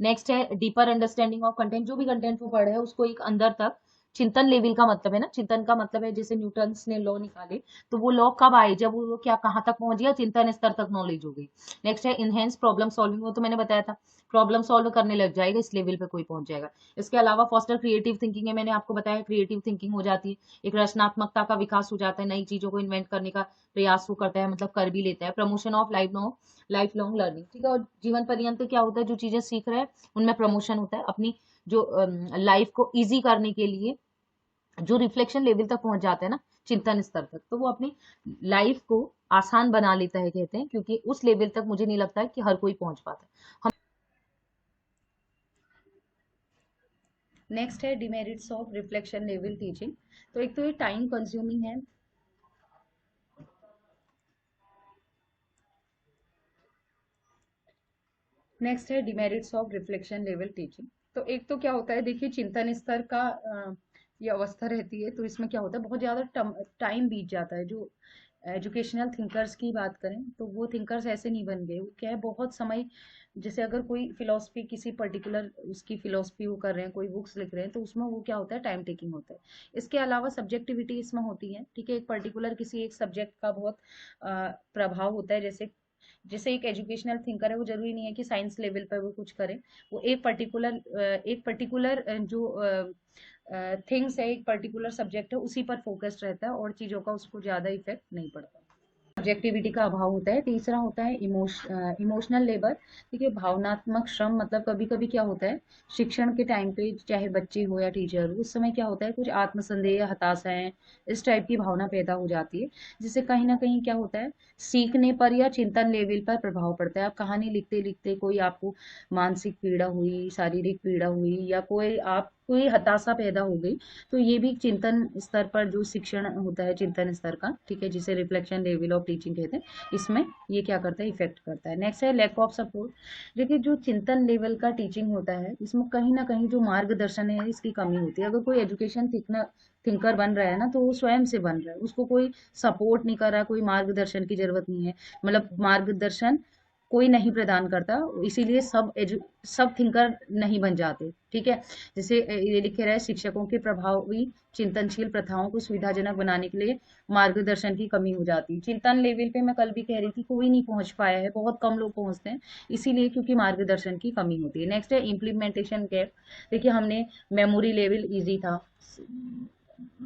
नेक्स्ट है डीपर अंडरस्टैंडिंग ऑफ कंटेंट। जो भी कंटेंट वो पढ़ रहे हैं उसको एक अंदर तक, चिंतन लेवल का मतलब है ना, चिंतन का मतलब है जैसे न्यूटन ने लॉ निकाले, तो वो लॉ कब आए, जब वो क्या कहाँ तक पहुंच गया, चिंतन स्तर तक नॉलेज हो गई। नेक्स्ट है इनहेंस प्रॉब्लम सॉल्विंग, वो तो मैंने बताया था, प्रॉब्लम सॉल्व करने लग जाएगा, इस लेवल पे कोई पहुंच जाएगा। इसके अलावा फॉस्टर क्रिएटिव थिंकिंग है, मैंने आपको बताया क्रिएटिव थिंकिंग हो जाती है, एक रचनात्मकता का विकास हो जाता है, नई चीजों को इन्वेंट करने का प्रयास वो करता है, मतलब कर भी लेता है। Promotion of life long learning, ठीक है। और जीवन पर्यंत क्या होता है, जो चीजें सीख रहे हैं उनमें प्रमोशन होता है। अपनी जो लाइफ को इजी करने के लिए जो रिफ्लेक्शन लेवल तक पहुंच जाते हैं ना, चिंतन स्तर तक, तो वो अपनी लाइफ को आसान बना लेता है, कहते हैं, क्योंकि उस लेवल तक मुझे नहीं लगता है कि हर कोई पहुंच पाता है। हम नेक्स्ट है demerits of reflection level teaching. तो एक तो ये टाइम कंज्यूमिंग है। नेक्स्ट है demerits of reflection level teaching. तो एक तो क्या होता है, देखिए चिंतन स्तर का ये अवस्था रहती है, तो इसमें क्या होता है, बहुत ज्यादा टाइम बीत जाता है। जो एजुकेशनल थिंकर्स की बात करें तो वो थिंकर्स ऐसे नहीं बन गए, वो क्या है, बहुत समय, जैसे अगर कोई फिलोसफी, किसी पर्टिकुलर उसकी फिलोसफी वो कर रहे हैं, कोई बुक्स लिख रहे हैं, तो उसमें वो क्या होता है, टाइम टेकिंग होता है। इसके अलावा सब्जेक्टिविटी इसमें होती है, ठीक है। एक पर्टिकुलर किसी एक सब्जेक्ट का बहुत प्रभाव होता है। जैसे जैसे एक एजुकेशनल थिंकर है, वो जरूरी नहीं है कि साइंस लेवल पर वो कुछ करे, वो एक पर्टिकुलर जो थिंग्स है, एक पर्टिकुलर सब्जेक्ट है, उसी पर फोकस्ड रहता है, और चीजों का उसको ज्यादा इफेक्ट नहीं पड़ता। ऑब्जेक्टिविटी का अभाव होता है। तीसरा होता है इमोशनल लेबर। देखिए भावनात्मक श्रम मतलब कभी कभी क्या होता है, शिक्षण के टाइम पे चाहे बच्चे हो या टीचर हो, उस समय क्या होता है कुछ आत्मसंदेह, हताशाएं, इस टाइप की भावना पैदा हो जाती है, जिससे कहीं ना कहीं क्या होता है, सीखने पर या चिंतन लेवल पर प्रभाव पड़ता है। आप कहानी लिखते लिखते कोई आपको मानसिक पीड़ा हुई, शारीरिक पीड़ा हुई, या कोई हताशा पैदा हो गई, तो ये भी चिंतन स्तर पर जो शिक्षण होता है चिंतन स्तर का, ठीक है, जिसे रिफ्लेक्शन लेवल ऑफ टीचिंग कहते हैं, इसमें ये क्या करता है, इफेक्ट करता है। नेक्स्ट है लैक ऑफ सपोर्ट। देखिए जो चिंतन लेवल का टीचिंग होता है, इसमें कहीं ना कहीं जो मार्गदर्शन है इसकी कमी होती है। अगर कोई एजुकेशन थिंकर बन रहा है ना, तो वो स्वयं से बन रहा है, उसको कोई सपोर्ट नहीं कर रहा, कोई मार्गदर्शन की जरूरत नहीं है, मतलब मार्गदर्शन कोई नहीं प्रदान करता, इसीलिए सब थिंकर नहीं बन जाते, ठीक है। जैसे ये लिखे रहे, शिक्षकों के प्रभावी चिंतनशील प्रथाओं को सुविधाजनक बनाने के लिए मार्गदर्शन की कमी हो जाती है। चिंतन लेवल पे मैं कल भी कह रही थी, कोई नहीं पहुंच पाया है, बहुत कम लोग पहुंचते हैं, इसीलिए क्योंकि मार्गदर्शन की कमी होती है। नेक्स्ट है इम्प्लीमेंटेशन गैप। देखिए हमने मेमोरी लेवल इजी था,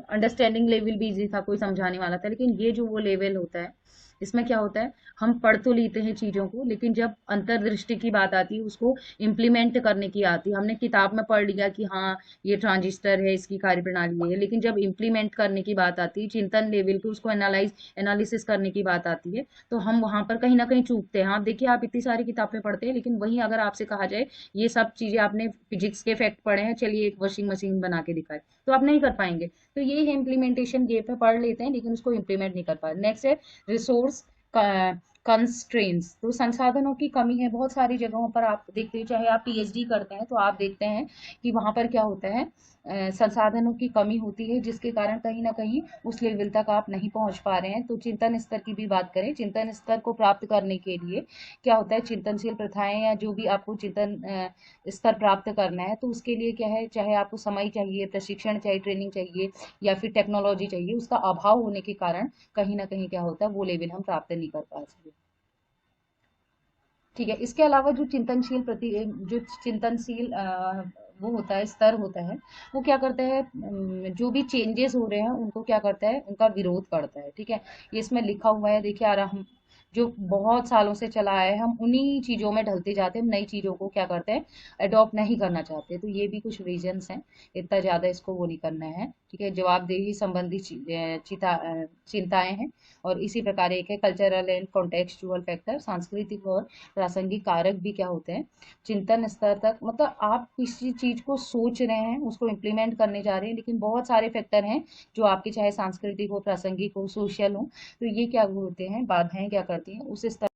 अंडरस्टैंडिंग लेवल भी इजी था, कोई समझाने वाला था, लेकिन ये जो वो लेवल होता है, इसमें क्या होता है, हम पढ़ तो लेते हैं चीजों को, लेकिन जब अंतर्दृष्टि की बात आती है, उसको इम्प्लीमेंट करने की आती है। हमने किताब में पढ़ लिया कि हाँ ये ट्रांजिस्टर है, इसकी कार्यप्रणाली है, लेकिन जब इम्प्लीमेंट करने की बात आती है, चिंतन लेवल पे उसको एनालिसिस करने की बात आती है, तो हम वहां पर कहीं ना कहीं चूकते हैं। आप देखिए, आप इतनी सारी किताबें पढ़ते हैं, लेकिन वहीं अगर आपसे कहा जाए ये सब चीजें आपने फिजिक्स के फैक्ट पढ़े हैं, चलिए एक वॉशिंग मशीन बना के दिखाए, तो आप नहीं कर पाएंगे। तो ये है इम्प्लीमेंटेशन गैप है, पढ़ लेते हैं लेकिन उसको इम्प्लीमेंट नहीं कर पा रहे। नेक्स्ट है रिसोर्स कंस्ट्रेंट्स। तो संसाधनों की कमी है बहुत सारी जगहों पर। आप देखते हैं, चाहे आप पीएचडी करते हैं तो आप देखते हैं कि वहां पर क्या होता है, संसाधनों की कमी होती है, जिसके कारण कहीं ना कहीं उस लेवल तक आप नहीं पहुंच पा रहे हैं। तो चिंतन स्तर की भी बात करें, चिंतन स्तर को प्राप्त करने के लिए क्या होता है, चिंतनशील प्रथाएं या जो भी आपको चिंतन स्तर प्राप्त करना है, तो उसके लिए क्या है, चाहे आपको समय चाहिए, प्रशिक्षण चाहिए, ट्रेनिंग चाहिए, या फिर टेक्नोलॉजी चाहिए, उसका अभाव होने के कारण कहीं ना कहीं क्या होता है, वो लेवल हम प्राप्त नहीं कर पाते। ठीक है। इसके अलावा जो चिंतनशील वो होता है, स्तर होता है, वो क्या करता है, जो भी चेंजेस हो रहे हैं उनको क्या करता है, उनका विरोध करता है, ठीक है। ये इसमें लिखा हुआ है, देखिए आ रहा, हम जो बहुत सालों से चला है, हम उन्हीं चीजों में ढलते जाते हैं, नई चीजों को क्या करते हैं, अडॉप्ट नहीं करना चाहते। तो ये भी कुछ रीजंस हैं, इतना ज्यादा इसको वो नहीं करना है, ठीक है। जवाबदेही संबंधी चिंताएं हैं। और इसी प्रकार एक है कल्चरल एंड कॉन्टेक्चुअल फैक्टर, सांस्कृतिक और प्रासंगिक कारक भी क्या होते हैं, चिंतन स्तर तक, मतलब आप किसी चीज को सोच रहे हैं, उसको इम्प्लीमेंट करने जा रहे हैं, लेकिन बहुत सारे फैक्टर हैं जो आपके, चाहे सांस्कृतिक हो, प्रासंगिक हो, सोशल हो, तो ये क्या होते हैं, बाधाएं क्या करती हैं उस स्तर।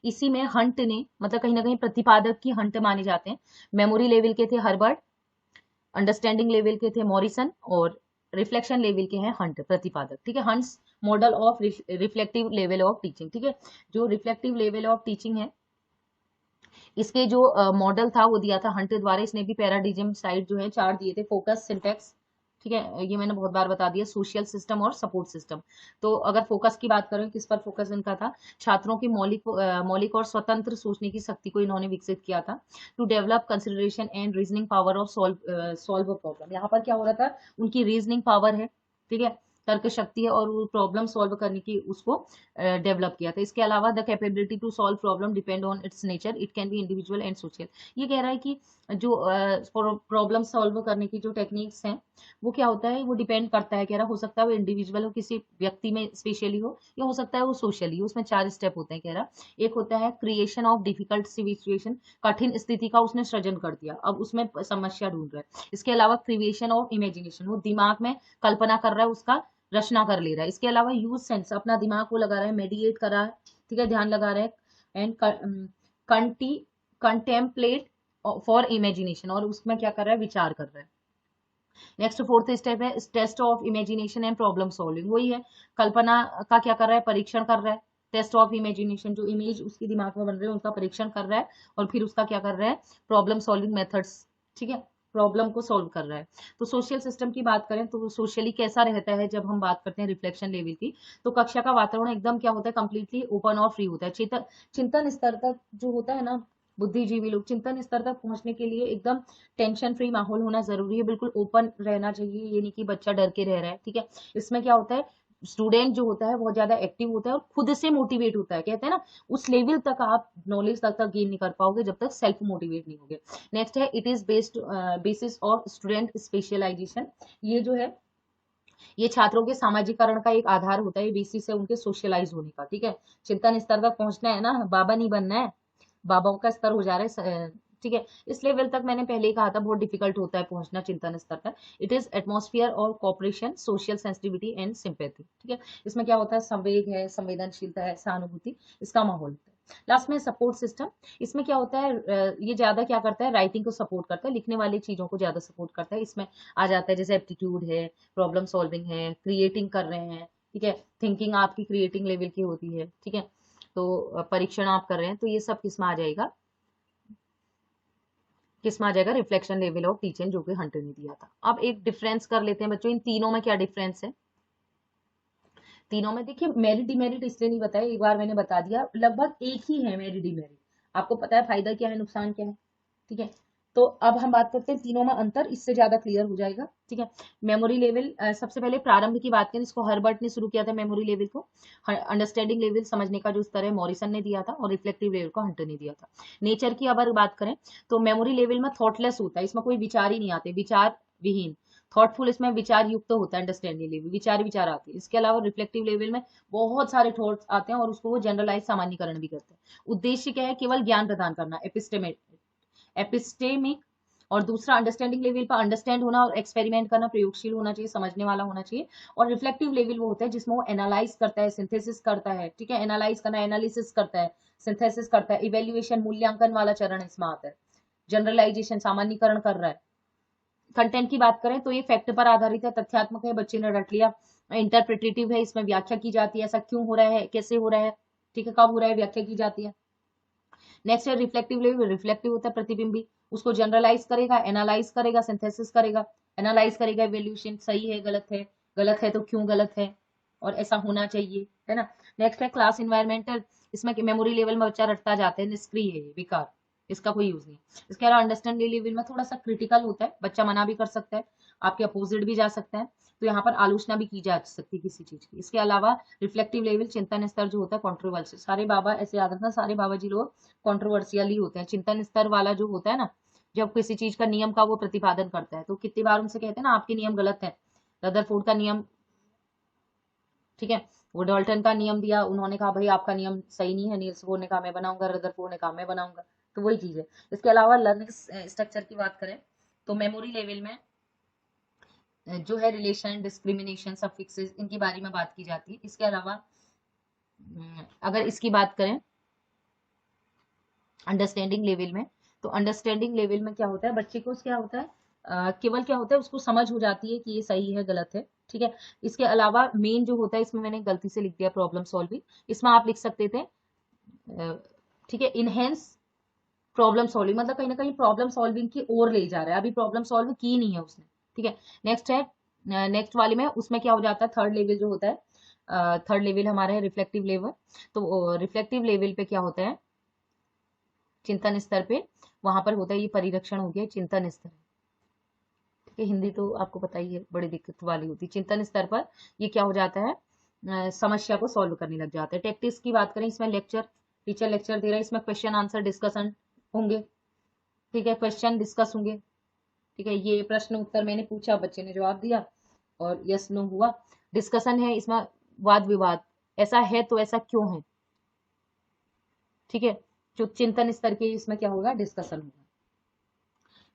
इसी में हंट ने, मतलब कहीं ना कहीं प्रतिपादक की हंट माने जाते हैं। मेमोरी लेवल के थे हर्बर्ट, अंडरस्टैंडिंग लेवल के थे मॉरिसन, और रिफ्लेक्शन लेवल के हैं हंट, प्रतिपादक, ठीक है। Hunts model of reflective level of teaching, ठीक है। जो रिफ्लेक्टिव लेवल ऑफ टीचिंग है, इसके जो मॉडल था वो दिया था हंट द्वारा। इसने भी पैराडिज्म साइड जो है चार दिए थे, फोकस, सिंटेक्स, ठीक है, ये मैंने बहुत बार बता दिया, सोशल सिस्टम और सपोर्ट सिस्टम। तो अगर फोकस की बात करें, किस पर फोकस इनका था, छात्रों की मौलिक और स्वतंत्र सोचने की शक्ति को इन्होंने विकसित किया था। To develop consideration and reasoning power of solve a problem. यहाँ पर क्या हो रहा था, उनकी रीजनिंग पावर है, ठीक है, तर्क शक्ति है, और वो प्रॉब्लम सॉल्व करने की उसको डेवलप किया था। इसके अलावा the capability to solve problem depend on its nature, it can be individual and social. ये कह रहा है कि जो प्रॉब्लम सॉल्व करने की जो टेक्निक्स हैं, वो क्या होता है, वो डिपेंड करता है, कह रहा हो सकता है वो इंडिविजुअल हो, किसी व्यक्ति में स्पेशली हो, या हो सकता है वो सोशली। उसमें चार स्टेप होते हैं, कह रहा एक होता है क्रिएशन ऑफ डिफिकल्ट सिचुएशन, कठिन स्थिति का उसने सृजन कर दिया, अब उसमें समस्या ढूंढ रहा है। इसके अलावा क्रिएशन ऑफ इमेजिनेशन, वो दिमाग में कल्पना कर रहा है, उसका रचना कर ले रहा है। इसके अलावा यूज सेंस, अपना दिमाग को लगा रहा है, मेडिएट कर रहा है, ठीक है, ध्यान लगा रहा है। एंड कंटी कंटेम्पलेट फॉर इमेजिनेशन, और उसमें क्या कर रहा है, विचार कर रहा है। नेक्स्ट फोर्थ स्टेप है test of imagination and problem solving, वही है, कल्पना का क्या कर रहा है, परीक्षण कर रहा है। टेस्ट ऑफ इमेजिनेशन, जो इमेज उसके दिमाग में बन रहे हैं उनका परीक्षण कर रहा है, और फिर उसका क्या कर रहा है, प्रॉब्लम सॉल्विंग मेथड्स, ठीक है। प्रॉब्लम को सॉल्व कर रहा है। तो सोशल सिस्टम की बात करें तो सोशली कैसा रहता है जब हम बात करते हैं रिफ्लेक्शन लेवल की, तो कक्षा का वातावरण एकदम क्या होता है, कंप्लीटली ओपन और फ्री होता है। चिंतन स्तर तक जो होता है ना, बुद्धिजीवी लोग चिंतन स्तर तक पहुंचने के लिए एकदम टेंशन फ्री माहौल होना जरूरी है, बिल्कुल ओपन रहना चाहिए, ये नहीं कि बच्चा डर के रह रहा है, ठीक है। इसमें क्या होता है, स्टूडेंट जो होता है बहुत ज्यादा एक्टिव होता है और खुद से मोटिवेट होता है, कहते हैं ना, उस लेवल तक आप नॉलेज तक गेन नहीं कर पाओगे जब तक सेल्फ मोटिवेट नहीं होगे। नेक्स्ट है, it is based basis of student specialisation. ये जो है, ये छात्रों के सामाजिकरण का एक आधार होता है, बेसिस है उनके सोशलाइज होने का, ठीक है। चिंतन स्तर तक पहुंचना है ना, बाबा नहीं बनना है, बाबाओं का स्तर हो जा रहा है, ठीक है। इस लेवल तक मैंने पहले ही कहा था बहुत डिफिकल्ट होता है पहुंचना चिंतन स्तर तक। इट इज एटमॉस्फेयर और cooperation, social sensitivity and sympathy, ठीक है। इसमें क्या होता है, संवेग है, संवेदनशीलता है, सहानुभूति, इसका माहौल होता है। लास्ट में सपोर्ट सिस्टम। इसमें क्या होता है, ये ज्यादा क्या करता है, राइटिंग को सपोर्ट करता है, लिखने वाली चीजों को ज्यादा सपोर्ट करता है। इसमें आ जाता है जैसे एप्टीट्यूड है, प्रॉब्लम सॉल्विंग है, क्रिएटिंग कर रहे हैं, ठीक है, थिंकिंग आपकी क्रिएटिंग लेवल की होती है, ठीक है। तो परीक्षण आप कर रहे हैं, तो ये सब किस में आ जाएगा, किस में आ जाएगा, रिफ्लेक्शन लेवल ऑफ टीचिंग, जो कि हंटर ने दिया था। अब एक डिफरेंस कर लेते हैं बच्चों, इन तीनों में क्या डिफरेंस है। तीनों में देखिए, मेरिट डिमेरिट इसलिए नहीं बताया, एक बार मैंने बता दिया, लगभग एक ही है मेरिट डिमेरिट। आपको पता है फायदा क्या है, नुकसान क्या है, ठीक है। तो अब हम बात करते हैं तीनों में अंतर, इससे ज्यादा क्लियर हो जाएगा, ठीक है। मेमोरी लेवल, सबसे पहले प्रारंभ की बात करें, इसको हर्बर्ट ने शुरू किया था मेमोरी लेवल को। अंडरस्टैंडिंग लेवल, समझने का जो स्तर है, मॉरिसन ने दिया था, और रिफ्लेक्टिव लेवल को हंटर ने दिया था। नेचर की अगर बात करें तो मेमोरी लेवल में थॉटलेस होता है, इसमें कोई विचार ही नहीं आते, विचार विहीन। थॉटफुल, इसमें विचार युक्त होता है, अंडरस्टैंडिंग लेवल विचार विचार आते हैं। इसके अलावा रिफ्लेक्टिव लेवल में बहुत सारे थॉट्स आते हैं और उसको वो जनरलाइज सामान्यकरण भी करते हैं। उद्देश्य क्या है, केवल ज्ञान प्रदान करना, एपिस्टेमिक। और दूसरा, अंडरस्टैंडिंग लेवल पर अंडरस्टैंड होना और एक्सपेरिमेंट करना, प्रयोगशील होना चाहिए, समझने वाला होना चाहिए। और रिफ्लेक्टिव लेवल वो होता है जिसमें वो एनालाइज करता है, सिंथेसिस करता है, ठीक है, एनालाइज करना, एनालिसिस करता है, सिंथेसिस करता है, इवेल्युएशन मूल्यांकन वाला चरण इसमें आता है, जनरलाइजेशन सामान्यकरण कर रहा है। कंटेंट की बात करें तो ये फैक्ट पर आधारित है, तथ्यात्मक है, बच्चे ने रट लिया। इंटरप्रिटेटिव है, इसमें व्याख्या की जाती है, ऐसा क्यों हो रहा है, कैसे हो रहा है, ठीक है, कब हो रहा है, व्याख्या की जाती है। नेक्स्ट है रिफ्लेक्टिव लेवल, रिफ्लेक्टिव होता है प्रतिबिंबी, उसको जनरलाइज करेगा, एनालाइज करेगा, सिंथेसिस करेगा, एनालाइज करेगा, इवेल्यूशन सही है, गलत है तो क्यों गलत है, और ऐसा होना चाहिए, है ना। नेक्स्ट है क्लास इन्वायरमेंटल, इसमें मेमोरी लेवल में बच्चा रटता जाता है, निष्क्रिय है, बेकार, इसका कोई यूज नहीं। इसके अलावा अंडरस्टैंडिंग लेवल में थोड़ा सा क्रिटिकल होता है, बच्चा मना भी कर सकता है, आपके अपोजिट भी जा सकता है, तो यहाँ पर आलोचना भी की जा सकती है किसी चीज की। इसके अलावा रिफ्लेक्टिव लेवल, चिंतन स्तर जो होता है, कॉन्ट्रोवर्सी, सारे बाबा ऐसे याद रखना, सारे बाबा जी लोग कॉन्ट्रोवर्सियल ही होते हैं। चिंतन स्तर वाला जो होता है ना, जब किसी चीज का नियम का वो प्रतिपादन करता है, तो कितनी बार उनसे कहते हैं ना, आपके नियम गलत है। रदरफोर्ड का नियम, ठीक है, वो डाल्टन का नियम दिया, उन्होंने कहा भाई आपका नियम सही नहीं है, नील्स बोर ने कहा मैं बनाऊंगा, रदरफोर्ड ने कहा मैं बनाऊंगा, तो वही चीज है। इसके अलावा लर्निंग स्ट्रक्चर की बात करें तो मेमोरी लेवल में जो है रिलेशन, डिस्क्रिमिनेशन, सफिक्सेस, इनके बारे में बात की जाती है। इसके अलावा अगर इसकी बात करें अंडरस्टैंडिंग लेवल में, तो अंडरस्टैंडिंग लेवल में क्या होता है, बच्चे को क्या होता है, केवल क्या होता है, उसको समझ हो जाती है कि ये सही है गलत है, ठीक है। इसके अलावा मेन जो होता है, इसमें मैंने गलती से लिख दिया प्रॉब्लम सॉल्विंग, इसमें आप लिख सकते थे, ठीक है, इनहेंस प्रॉब्लम सॉल्विंग, मतलब कहीं ना कहीं प्रॉब्लम सॉल्विंग की ओर ले जा रहा है, अभी प्रॉब्लम सॉल्व की नहीं है उसने, ठीक है। नेक्स्ट है, नेक्स्ट वाले में उसमें क्या हो जाता है, थर्ड लेवल जो होता है, थर्ड लेवल हमारा है रिफ्लेक्टिव लेवल। तो रिफ्लेक्टिव लेवल पे क्या होता है, चिंतन स्तर पे, वहां पर होता है, ये परिरक्षण हो गया, चिंतन स्तर, ठीक है। हिंदी तो आपको पता ही है बड़ी दिक्कत वाली होती है। चिंतन स्तर पर ये क्या हो जाता है, समस्या को सॉल्व करने लग जाता है। टैक्टिक्स की बात करें, इसमें लेक्चर, टीचर लेक्चर दे रहा है, इसमें क्वेश्चन आंसर डिस्कशन होंगे, ठीक है, क्वेश्चन डिस्कस होंगे, ठीक है, ये प्रश्न उत्तर मैंने पूछा, बच्चे ने जवाब दिया और यस नो हुआ। डिस्कशन है, इसमें वाद विवाद, ऐसा है तो ऐसा क्यों है, ठीक है। जो चिंतन स्तर के, इसमें क्या होगा, डिस्कशन होगा।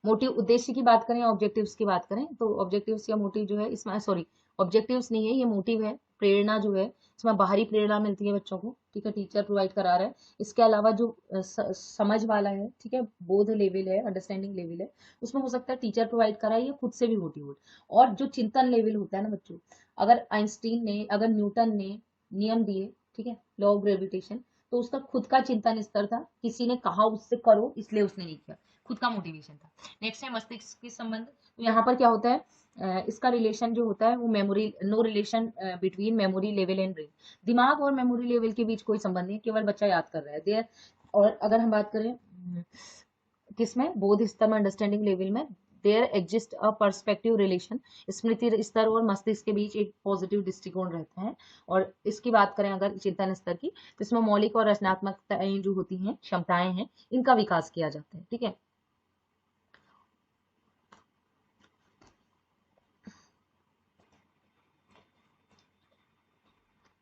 मोटिव, उद्देश्य की बात करें, ऑब्जेक्टिव्स की बात करें, तो ऑब्जेक्टिव्स या मोटिव जो है इसमें, सॉरी, ऑब्जेक्टिव्स नहीं है, ये मोटिव है, प्रेरणा जो है, इसमें बाहरी प्रेरणा मिलती है बच्चों को, ठीक है, टीचर प्रोवाइड करा रहा है। इसके अलावा जो समझ वाला है, ठीक है, बोध लेवल है, अंडरस्टैंडिंग लेवल है, उसमें हो सकता है टीचर प्रोवाइड करा है या खुद से भी मोटिवेट। और जो चिंतन लेवल होता है ना बच्चों, अगर आइंस्टीन ने, अगर न्यूटन ने नियम दिए, ठीक है, लॉ ऑफ ग्रेविटेशन, तो उसका खुद का चिंतन स्तर था, किसी ने कहा उससे करो इसलिए उसने नहीं किया, खुद का मोटिवेशन था। नेक्स्ट है मस्तिष्क के संबंध। तो यहाँ पर क्या होता है, इसका रिलेशन जो होता है वो memory, no relation between memory level and brain. दिमाग और मेमोरी लेवल के बीच कोई संबंध नहीं, केवल बच्चा याद कर रहा है देयर। और अगर हम बात करें किसमें, बोध स्तर में, अंडरस्टैंडिंग लेवल में, there exist a perspective relation. स्मृति स्तर और मस्तिष्क के बीच एक पॉजिटिव दृष्टिकोण रहता है। और इसकी बात करें अगर चिंतन स्तर की, तो इसमें मौलिक और रचनात्मकताएं जो होती हैं, क्षमताएं हैं, इनका विकास किया जाता है। ठीक है,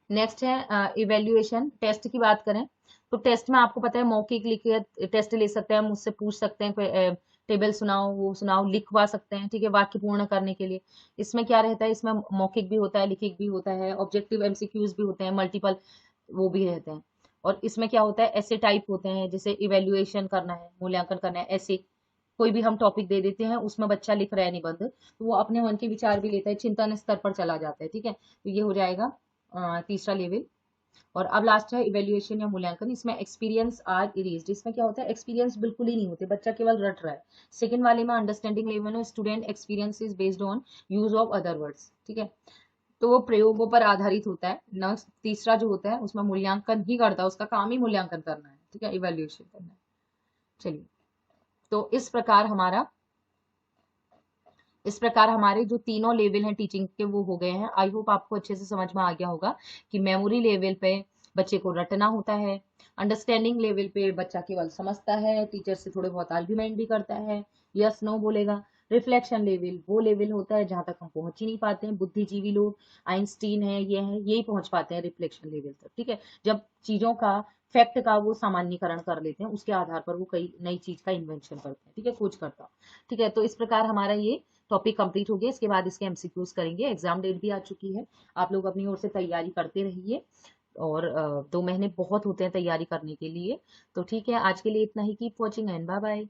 नेक्स्ट है इवेल्युएशन। टेस्ट की बात करें तो टेस्ट में आपको पता है मौखिक लिखित टेस्ट ले सकते हैं, मुझसे पूछ सकते हैं टेबल सुनाओ, वो सुनाओ, लिखवा सकते हैं। ठीक है, वाक्य पूर्ण करने के लिए। इसमें क्या रहता है, इसमें मौखिक भी होता है, लिखित भी होता है, ऑब्जेक्टिव एमसीक्यूज भी होते हैं, मल्टीपल वो भी रहते हैं। और इसमें क्या होता है, ऐसे टाइप होते हैं, जैसे इवेल्युएशन करना है, मूल्यांकन करना है, ऐसे कोई भी हम टॉपिक दे देते हैं, उसमें बच्चा लिख रहा है निबंध, तो वो अपने मन के विचार भी लेता है, चिंतन स्तर पर चला जाता है। ठीक है, तो ये हो जाएगा तीसरा लेवल। और अब लास्ट है इवेल्युएशन या मूल्यांकन। इसमें एक्सपीरियंस आर इरेज्ड। इसमें क्या होता है, एक्सपीरियंस बिल्कुल ही नहीं होते, बच्चा केवल रट रहा है। सेकंड वाले में अंडरस्टैंडिंग लेवल में student experience is based on use of other words. ठीक है, तो वो प्रयोगों पर आधारित होता है न। तीसरा जो होता है उसमें मूल्यांकन ही करता है, उसका काम ही मूल्यांकन करना है। ठीक है, इवेल्युएशन करना है। चलिए, तो इस प्रकार हमारे जो तीनों लेवल हैं टीचिंग के वो हो गए हैं। आई होप आपको अच्छे से समझ में आ गया होगा कि मेमोरी लेवल पे बच्चे को रटना होता है, अंडरस्टैंडिंग लेवल पे बच्चा केवल समझता है, टीचर से थोड़े बहुत आर्ग्यूमेंट भी करता है, यस नो बोलेगा। रिफ्लेक्शन लेवल वो लेवल होता है जहां तक हम पहुंच ही नहीं पाते हैं, बुद्धिजीवी लोग, आइंस्टीन है, ये है, यही पहुंच पाते हैं रिफ्लेक्शन लेवल तक। ठीक है, जब चीजों का, फैक्ट का वो सामान्यकरण कर लेते हैं, उसके आधार पर वो कई नई चीज का इन्वेंशन करते हैं। ठीक है, खोज करता। ठीक है, तो इस प्रकार हमारा ये टॉपिक कंप्लीट हो गया। इसके बाद इसके एमसीक्यूज करेंगे। एग्जाम डेट भी आ चुकी है, आप लोग अपनी ओर से तैयारी करते रहिए। और 2 महीने बहुत होते हैं तैयारी करने के लिए। तो ठीक है, आज के लिए इतना ही। Keep watching and bye bye.